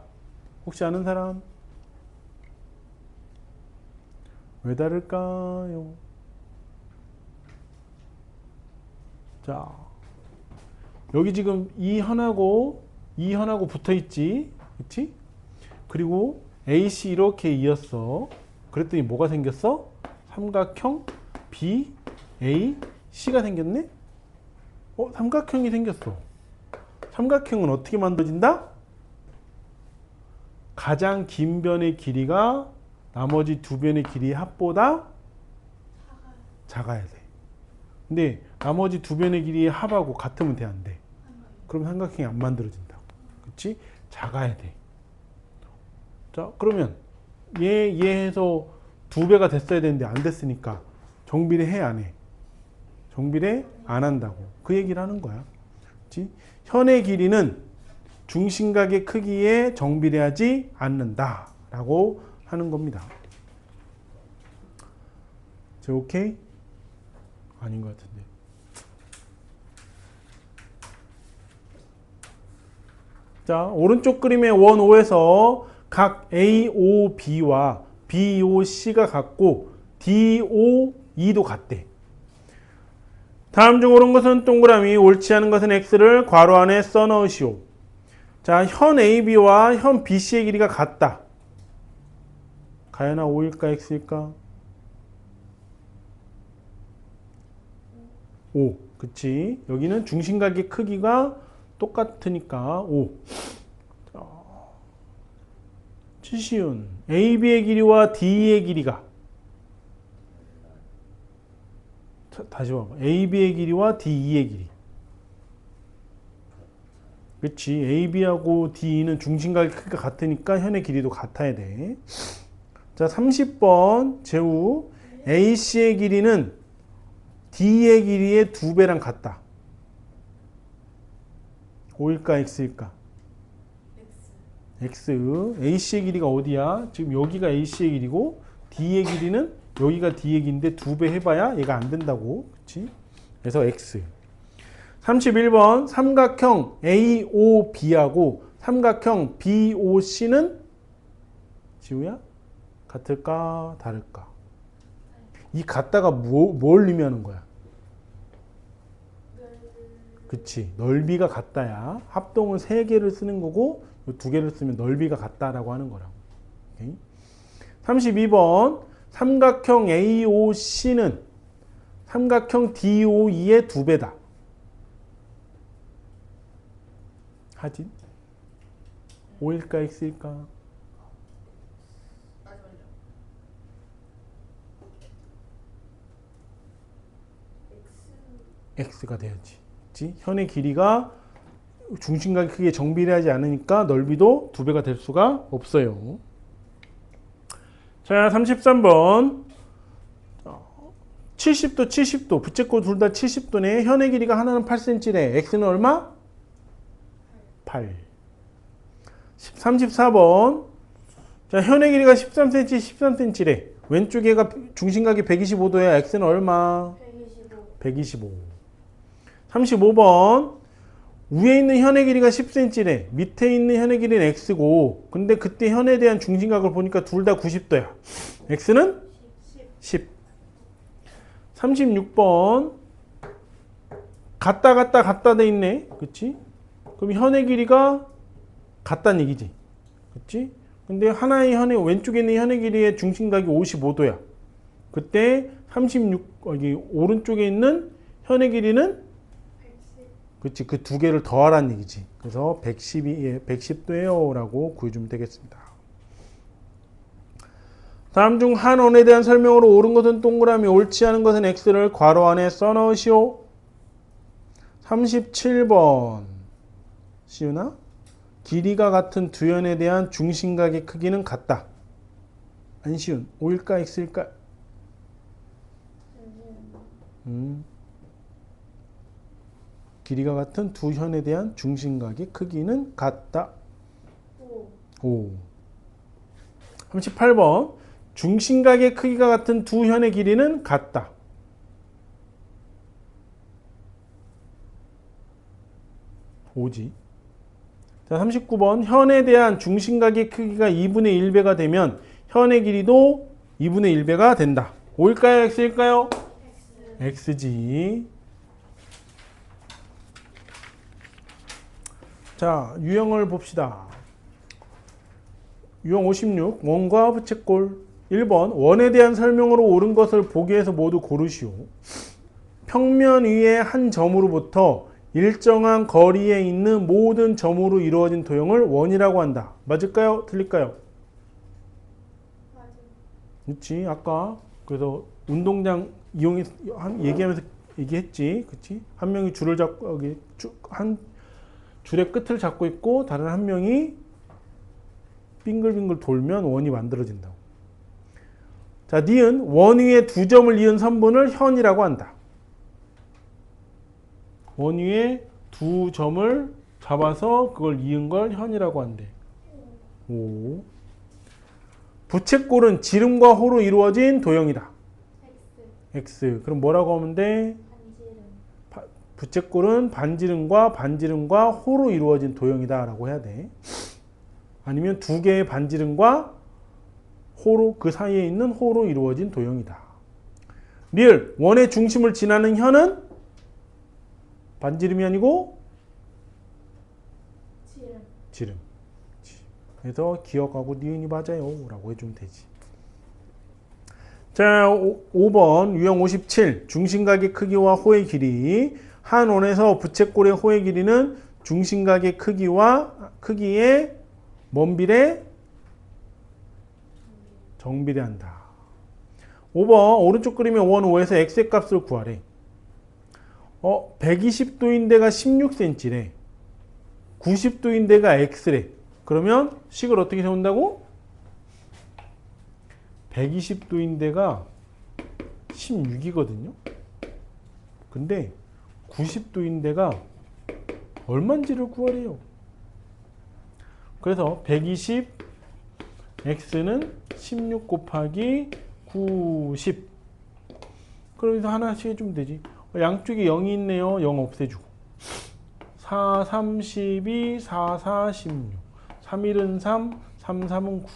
혹시 아는 사람? 왜 다를까요? 자, 여기 지금 이 현하고 붙어 있지, 그렇지? 그리고 AC 이렇게 이었어. 그랬더니 뭐가 생겼어? 삼각형 BAC가 생겼네? 삼각형이 생겼어. 삼각형은 어떻게 만들어진다? 가장 긴 변의 길이가 나머지 두 변의 길이의 합보다 작아야 돼. 근데 나머지 두 변의 길이의 합하고 같으면 돼, 안 돼? 그럼 삼각형이 안 만들어진다고. 그치? 작아야 돼. 자, 그러면 얘 해서 두 배가 됐어야 되는데 안 됐으니까 정비례 해, 안 해? 정비례 안 한다고. 그 얘기를 하는 거야. 그치? 현의 길이는 중심각의 크기에 정비례하지 않는다 라고 하는 겁니다. 자, 오케이? 아닌 것 같은데. 자, 오른쪽 그림의 원 O에서 각 AOB와 BOC가 같고 DOE도 같대. 다음 중 옳은 것은 동그라미, 옳지 않은 것은 X를 괄호 안에 써넣으시오. 자, 현 AB와 현 BC의 길이가 같다. 가연아, O일까 X일까? O. 그치? 여기는 중심각의 크기가 똑같으니까 O. 치시운 AB의 길이와 DE의 길이가, 다시 봐봐. AB의 길이와 DE의 길이. 그치? AB하고 DE는 중심각의 크기가 같으니까 현의 길이도 같아야 돼. 자, 30번 재우. AC의 길이는 D의 길이의 2배랑 같다. O일까 X일까? X. AC의 길이가 어디야? 지금 여기가 AC의 길이고 D의 길이는 여기가 D의 길인데 2배 해봐야 얘가 안 된다고. 그치? 그래서 X. 31번 삼각형 AOB하고 삼각형 BOC는 지우야? 같을까? 다를까? 이 같다가 뭘 의미하는 거야? 그치? 넓이가 같다야. 합동을 3개를 쓰는 거고 2개를 쓰면 넓이가 같다라고 하는 거라고. 오케이? 32번 삼각형 AOC는 삼각형 DOE의 2배다. 하진? O일까 X일까? X가 돼야지. 그치? 현의 길이가 중심각의 크기에 정비례하지 않으니까 넓이도 2배가 될 수가 없어요. 자, 33번 70도 70도 부채꼴 둘 다 70도네. 현의 길이가 하나는 8cm래. X는 얼마? 8. 34번 자, 현의 길이가 13cm 13cm래. 왼쪽 애가 중심각이 125도야. X는 얼마? 125. 35번 위에 있는 현의 길이가 10cm래. 밑에 있는 현의 길이는 X고 근데 그때 현에 대한 중심각을 보니까 둘 다 90도야. X는 10. 36번 같다 돼 있네. 그치? 그럼 현의 길이가 같다는 얘기지. 그치? 근데 하나의 현의 왼쪽에 있는 현의 길이의 중심각이 55도야. 그때 여기 오른쪽에 있는 현의 길이는 그치? 그 2개를 더하라는 얘기지. 그래서 110도예요 라고 구해주면 되겠습니다. 다음 중 한 원에 대한 설명으로 옳은 것은 동그라미, 옳지 않은 것은 X를 괄호 안에 써넣으시오. 37번 시우나? 길이가 같은 두 현에 대한 중심각의 크기는 같다. 안시운. O일까 X일까? 길이가 같은 두 현에 대한 중심각의 크기는 같다. 5. 38번 중심각의 크기가 같은 두 현의 길이는 같다. 오지. 자, 39번 현에 대한 중심각의 크기가 2분의 1배가 되면 현의 길이도 2분의 1배가 된다. O일까요? X일까요? X지. 자, 유형을 봅시다. 유형 56. 원과 부채꼴. 1번 원에 대한 설명으로 옳은 것을 보기에서 모두 고르시오. 평면 위의 한 점으로부터 일정한 거리에 있는 모든 점으로 이루어진 도형을 원이라고 한다. 맞을까요? 틀릴까요? 맞아요. 그렇지. 아까 그래서 운동장 이용해서 얘기하면서 얘기했지. 그렇지? 한 명이 줄을 잡고 여기 한 줄의 끝을 잡고 있고 다른 한 명이 빙글빙글 돌면 원이 만들어진다고. 자, 니은 원 위에 두 점을 이은 선분을 현이라고 한다. 원 위에 두 점을 잡아서 그걸 이은 걸 현이라고 한대. 오. 부채꼴은 지름과 호로 이루어진 도형이다. X. X. 그럼 뭐라고 하면 돼? 반지름. 부채꼴은 반지름과 호로 이루어진 도형이다 라고 해야 돼. 아니면 두 개의 반지름과 호로, 그 사이에 있는 호로 이루어진 도형이다. 리을 원의 중심을 지나는 현은 반지름이 아니고 지름. 지름. 그래서 기억하고 니은이 맞아요 라고 해주면 되지. 자, 5번 유형 57 중심각의 크기와 호의 길이. 한 원에서 부채꼴의 호의 길이는 중심각의 크기의 뭔 비례? 정비례한다. 5번 오른쪽 그림의 원 5에서 x의 값을 구하래. 120도인데가 16cm래. 90도인데가 x래. 그러면 식을 어떻게 세운다고? 120도인데가 16이거든요. 근데 90도인데가 얼마인지를 구하래요. 그래서 120 x는 16 곱하기 90. 그러면서 하나씩 해주면 되지. 양쪽에 0이 있네요. 0 없애주고. 4, 32, 4, 4, 16. 3, 1은 3, 3, 3은 9.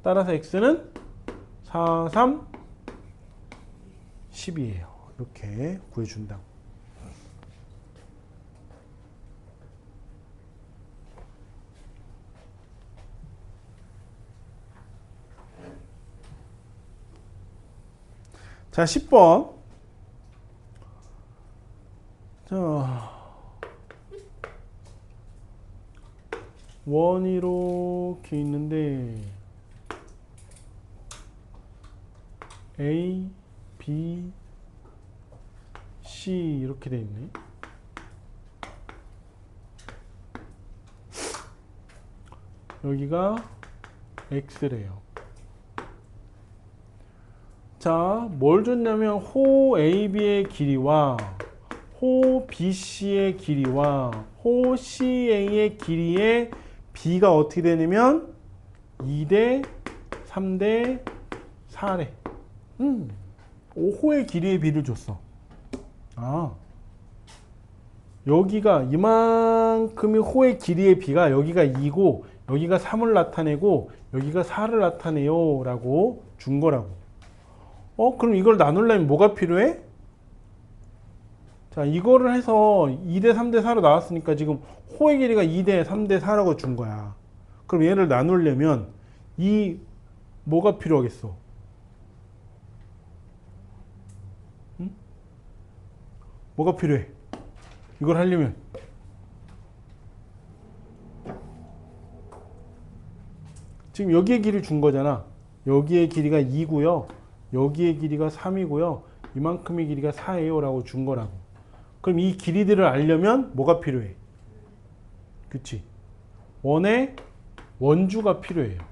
따라서 x는 4, 3, 10이에요. 이렇게 구해준다고. 자, 10번. 자, 원이 이렇게 있는데 A, B, C 이렇게 돼 있네. 여기가 X래요. 자, 뭘 줬냐면 호 AB의 길이와 호 BC의 길이와 호 CA의 길이의 B가 어떻게 되냐면 2대 3대 4래. 호의 길이의 B를 줬어. 여기가 이만큼의 호의 길이의 B가 여기가 2고 여기가 3을 나타내고 여기가 4를 나타내요 라고 준 거라고. 그럼 이걸 나누려면 뭐가 필요해? 자, 이거를 해서 2대 3대 4로 나왔으니까 지금 호의 길이가 2대 3대 4라고 준 거야. 그럼 얘를 나누려면 이 뭐가 필요하겠어? 응? 뭐가 필요해? 이걸 하려면 지금 여기에 길이를 준 거잖아. 여기의 길이가 2고요. 여기의 길이가 3이고요. 이만큼의 길이가 4예요 라고 준 거라고. 그럼 이 길이들을 알려면 뭐가 필요해? 그치? 원의 원주가 필요해요.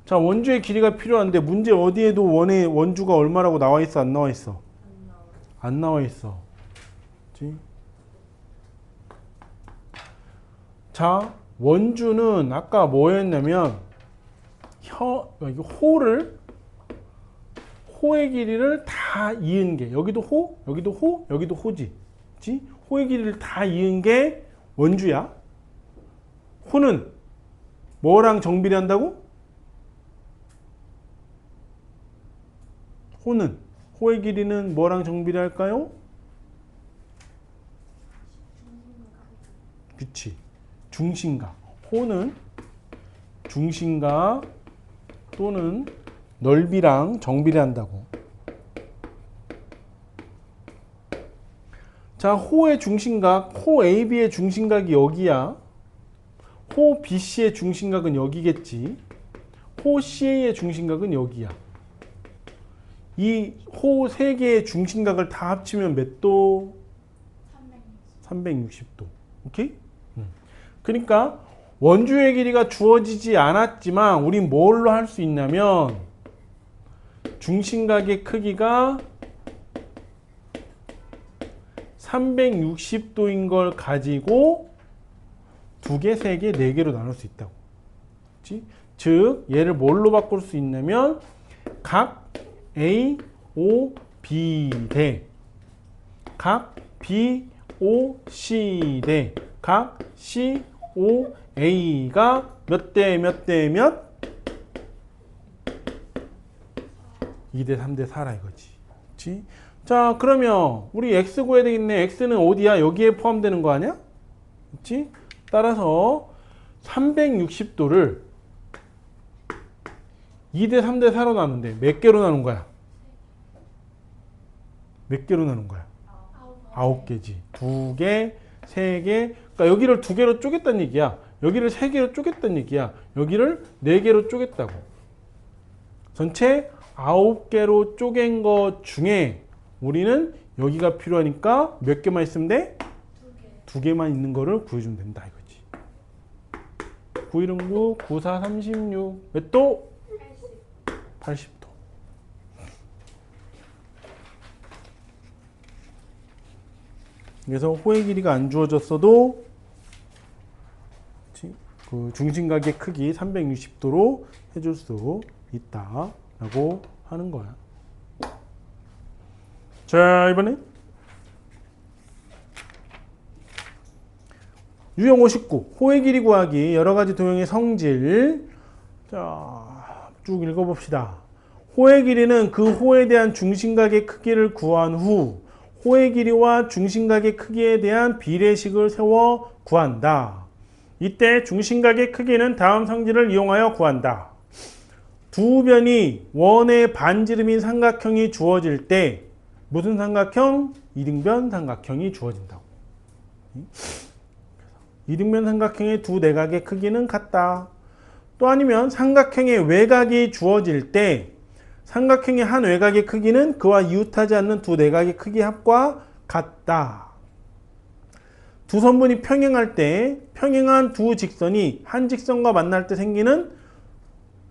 자, 원주의 길이가 필요한데 문제 어디에도 원의 원주가 얼마라고 나와 있어? 안 나와 있어? 안 나와 있어. 그치? 자, 원주는 아까 뭐였냐면 여기 호의 길이를 다 이은 게 여기도 호, 여기도 호, 여기도 호지. 그치? 호의 길이를 다 이은 게 원주야. 호는 뭐랑 정비례한다고? 호의 길이는 뭐랑 정비례할까요? 그치. 중심각. 호는 중심각 또는 넓이랑 정비례한다고. 자, 호의 중심각, 호 AB의 중심각이 여기야. 호 BC의 중심각은 여기겠지. 호 CA의 중심각은 여기야. 이 호 세 개의 중심각을 다 합치면 몇 도? 360도. 오케이? 그러니까 원주의 길이가 주어지지 않았지만 우린 뭘로 할 수 있냐면 중심각의 크기가 360도인 걸 가지고 두 개, 세 개, 네 개로 나눌 수 있다고. 그치? 즉 얘를 뭘로 바꿀 수 있냐면 각 A, O, B 대 각 B, O, C 대 각 C, O, A가 몇 대 몇 대 몇? 2대 3대 4라 이거지. 그치? 자, 그러면 우리 x 구해야 되겠네. x는 어디야? 여기에 포함되는 거 아니야? 그치? 따라서 360도를 2대 3대 4로 나누는데 몇 개로 나눈 거야? 몇 개로 나눈 거야? 9개지. 2개, 3개. 그러니까 여기를 2개로 쪼갰다는 얘기야. 여기를 3개로 쪼갰다는 얘기야. 여기를 4개로 쪼갰다고. 전체 9개로 쪼갠 것 중에 우리는 여기가 필요하니까 몇 개만 있으면 돼? 2개만 있는 거를 구해주면 된다 이거지. 919, 94, 36. 몇 도? 80도. 그래서 호의 길이가 안 주어졌어도 그 중심각의 크기 360도로 해줄 수 있다라고 하는 거야. 자, 이번에 유형 59 호의 길이 구하기 여러가지 도형의 성질. 자, 쭉 읽어봅시다. 호의 길이는 그 호에 대한 중심각의 크기를 구한 후 호의 길이와 중심각의 크기에 대한 비례식을 세워 구한다. 이때 중심각의 크기는 다음 성질을 이용하여 구한다. 두 변이 원의 반지름인 삼각형이 주어질 때 무슨 삼각형? 이등변 삼각형이 주어진다고. 이등변 삼각형의 두 내각의 크기는 같다. 또 아니면 삼각형의 외곽이 주어질 때 삼각형의 한 외곽의 크기는 그와 이웃하지 않는 두 내각의 크기 합과 같다. 두 선분이 평행할 때 평행한 두 직선이 한 직선과 만날 때 생기는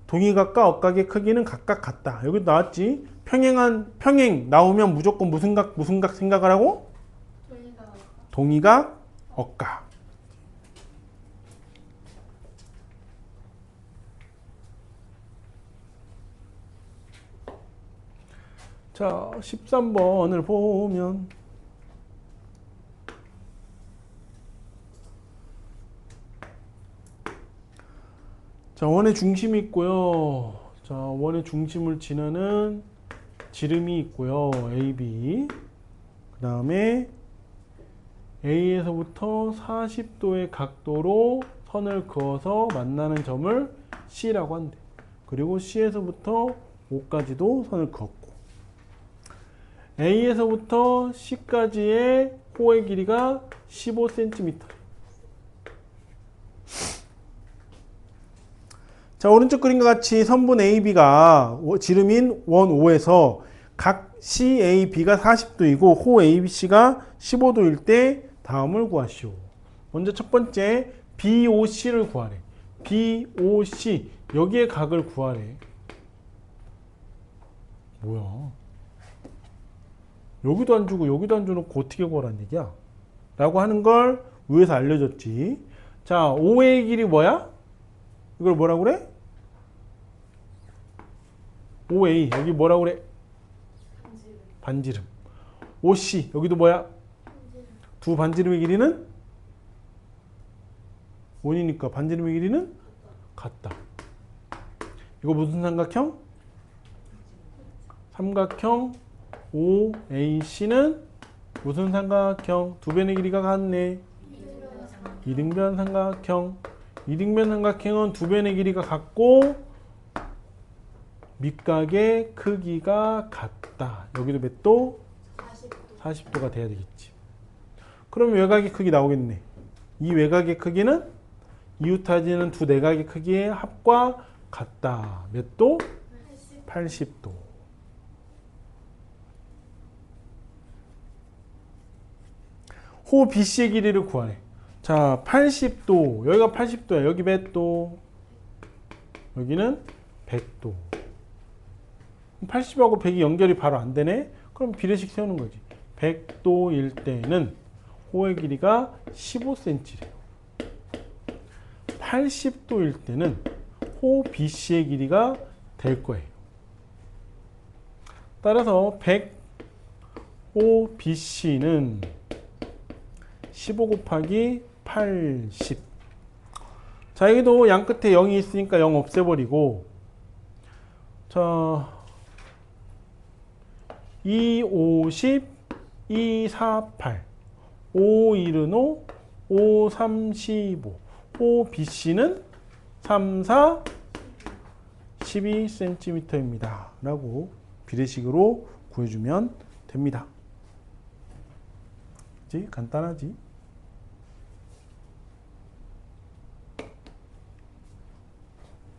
동의각과 억각의 크기는 각각 같다. 여기 나왔지? 평행 나오면 무조건 무슨 각 생각을 하고? 동의각, 억각. 자, 13번을 보면 자, 원의 중심이 있고요. 자, 원의 중심을 지나는 지름이 있고요. AB. 그 다음에 A에서부터 40도의 각도로 선을 그어서 만나는 점을 C라고 한대. 그리고 C에서부터 O까지도 선을 그었고 A에서부터 C까지의 호의 길이가 15cm. 자, 오른쪽 그림과 같이 선분 AB가 지름인 원 O에서 각 CAB가 40도이고 호 ABC가 15도일 때 다음을 구하시오. 먼저 첫 번째 BOC를 구하래. BOC 여기에 각을 구하래. 뭐야? 여기도 안 주고 여기도 안 줘놓고 어떻게 구하라는 얘기야? 라고 하는 걸 위에서 알려줬지. 자, OA의 길이 뭐야? 이걸 뭐라고 그래? OA 여기 뭐라고 그래? 반지름. OC 여기도 뭐야? 두 반지름의 길이는? 원이니까 반지름의 길이는? 같다. 이거 무슨 삼각형? 삼각형 OAC는 무슨 삼각형? 두 변의 길이가 같네. 이등변 삼각형. 이등변 삼각형은 두 변의 길이가 같고 밑각의 크기가 같다. 여기도 몇 도? 40도가 돼야 되겠지. 그럼 외곽의 크기 나오겠네. 이 외곽의 크기는 이웃하지는 두 내각의 크기의 합과 같다. 몇 도? 80도. 호 BC의 길이를 구하래. 자, 80도. 여기가 80도야. 여기 몇 도? 여기는 100도. 80하고 100이 연결이 바로 안 되네? 그럼 비례식 세우는 거지. 100도일 때는 호의 길이가 15cm래요. 80도일 때는 호 BC의 길이가 될 거예요. 따라서 100호 BC는 15 곱하기 80. 자, 여기도 양 끝에 0이 있으니까 0 없애버리고, 자, 2, 50, 2, 4, 8, 5, 1은 5, 5, 3, 15. 호 BC는 3, 4, 12cm입니다. 라고 비례식으로 구해주면 됩니다. 그치? 간단하지?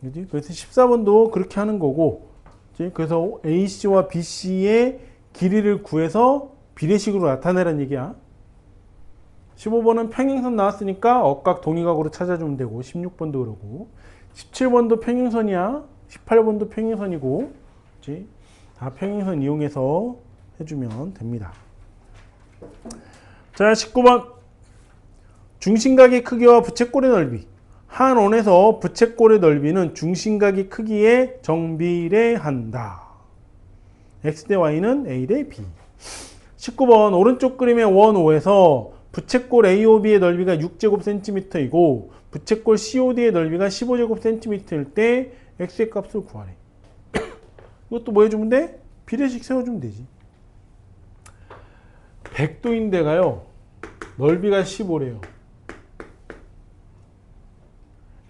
그치? 그래서 14번도 그렇게 하는 거고, 그치? 그래서 AC와 BC의 길이를 구해서 비례식으로 나타내라는 얘기야. 15번은 평행선 나왔으니까 억각 동의각으로 찾아주면 되고, 16번도 그러고, 17번도 평행선이야. 18번도 평행선이고, 그치? 다 평행선 이용해서 해주면 됩니다. 자, 19번. 중심각의 크기와 부채꼴의 넓이. 한 원에서 부채꼴의 넓이는 중심각의 크기에 정비례한다. x 대 y는 a 대 b. 19번 오른쪽 그림의 원 O에서 부채꼴 AOB의 넓이가 6제곱cm이고 부채꼴 COD의 넓이가 15제곱cm일 때 x의 값을 구하래. 이것도 뭐 해주면 돼? 비례식 세워주면 되지. 100도인데가요. 넓이가 15래요.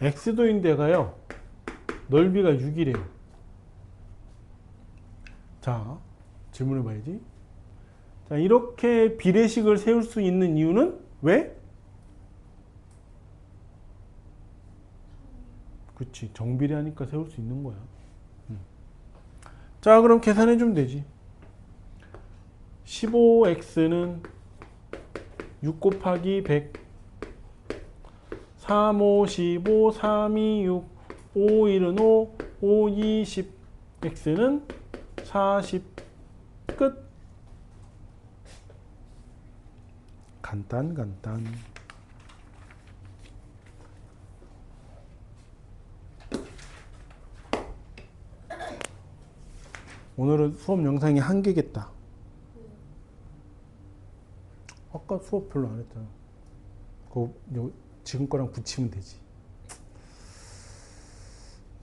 x도인데가요. 넓이가 6이래요. 자, 질문해 봐야지. 자, 이렇게 비례식을 세울 수 있는 이유는 왜? 그치, 정비례하니까 세울 수 있는 거야. 자, 그럼 계산해 주면 되지. 15x는 6 곱하기 100, 3, 5, 15, 3, 2, 6, 5, 1은 5, 5, 20, x는 40, 끝. 간단. 오늘은 수업 영상이 1개겠다. 아까 수업 별로 안 했잖아. 그거 지금 거랑 붙이면 되지.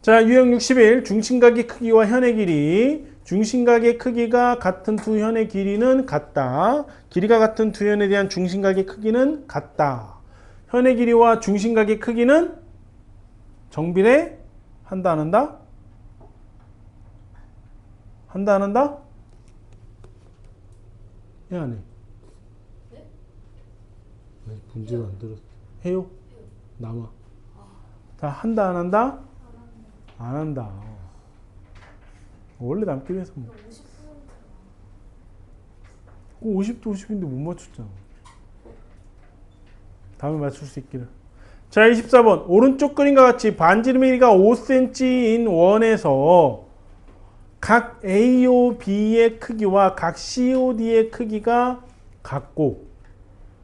자, 유형 61. 중심각의 크기와 현의 길이. 중심각의 크기가 같은 두 현의 길이는 같다. 길이가 같은 두 현에 대한 중심각의 크기는 같다. 현의 길이와 중심각의 크기는 정비례 한다 안 한다? 한다 안 한다? 해 안 해? 네? 왜 문제를 안 들었어? 해요? 남아. 자, 한다 안 한다? 안 한다. 원래 남기로 해서 뭐. 50도 50인데 못 맞췄잖아. 다음에 맞출 수 있기를. 자, 24번. 오른쪽 그림과 같이 반지름의 길이가 5cm인 원에서 각 AOB의 크기와 각 COD의 크기가 같고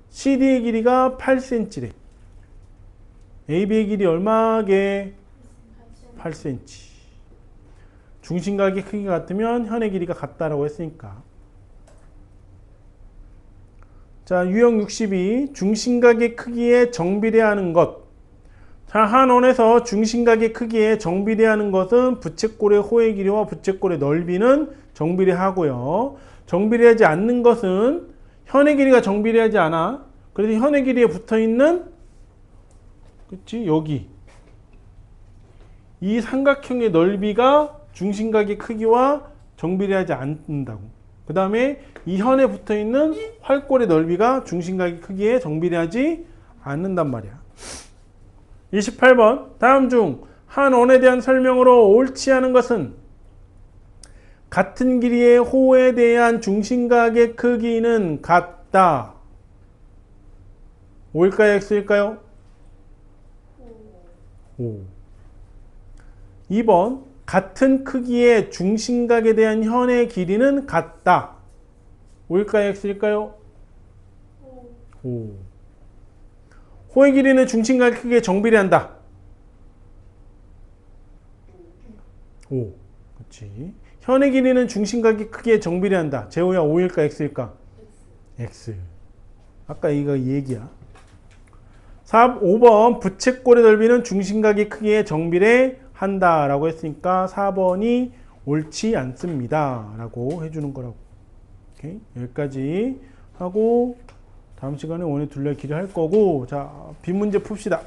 CD의 길이가 8cm래. AB의 길이 얼마게? 8cm. 중심각의 크기가 같으면 현의 길이가 같다라고 했으니까. 자, 유형 62. 중심각의 크기에 정비례하는 것. 자, 한 원에서 중심각의 크기에 정비례하는 것은 부채꼴의 호의 길이와 부채꼴의 넓이는 정비례하고요. 정비례하지 않는 것은 현의 길이가 정비례하지 않아. 그래서 현의 길이에 붙어있는, 그치? 여기. 이 삼각형의 넓이가 중심각의 크기와 정비례하지 않는다고. 그 다음에 이 현에 붙어있는 활골의 넓이가 중심각의 크기에 정비례하지 않는단 말이야. 28번 다음 중 한 원에 대한 설명으로 옳지 않은 것은 같은 길이의 호에 대한 중심각의 크기는 같다. O일까요? X일까요? 5. 2번 같은 크기의 중심각에 대한 현의 길이는 같다. O일까요? X일까요? 5. 호의 길이는 중심각의 크기에 정비례한다. 5. 그렇지. 현의 길이는 중심각의 크기에 정비례한다. 제호야 5일까 X일까? X. 아까 이거 얘기야. 5번 부채꼴의 넓이는 중심각의 크기에 정비례한다 라고 했으니까 4번이 옳지 않습니다 라고 해주는 거라고. 오케이? 여기까지 하고 다음 시간에 원의 둘레 길이 할 거고, 자 빈문제 풉시다.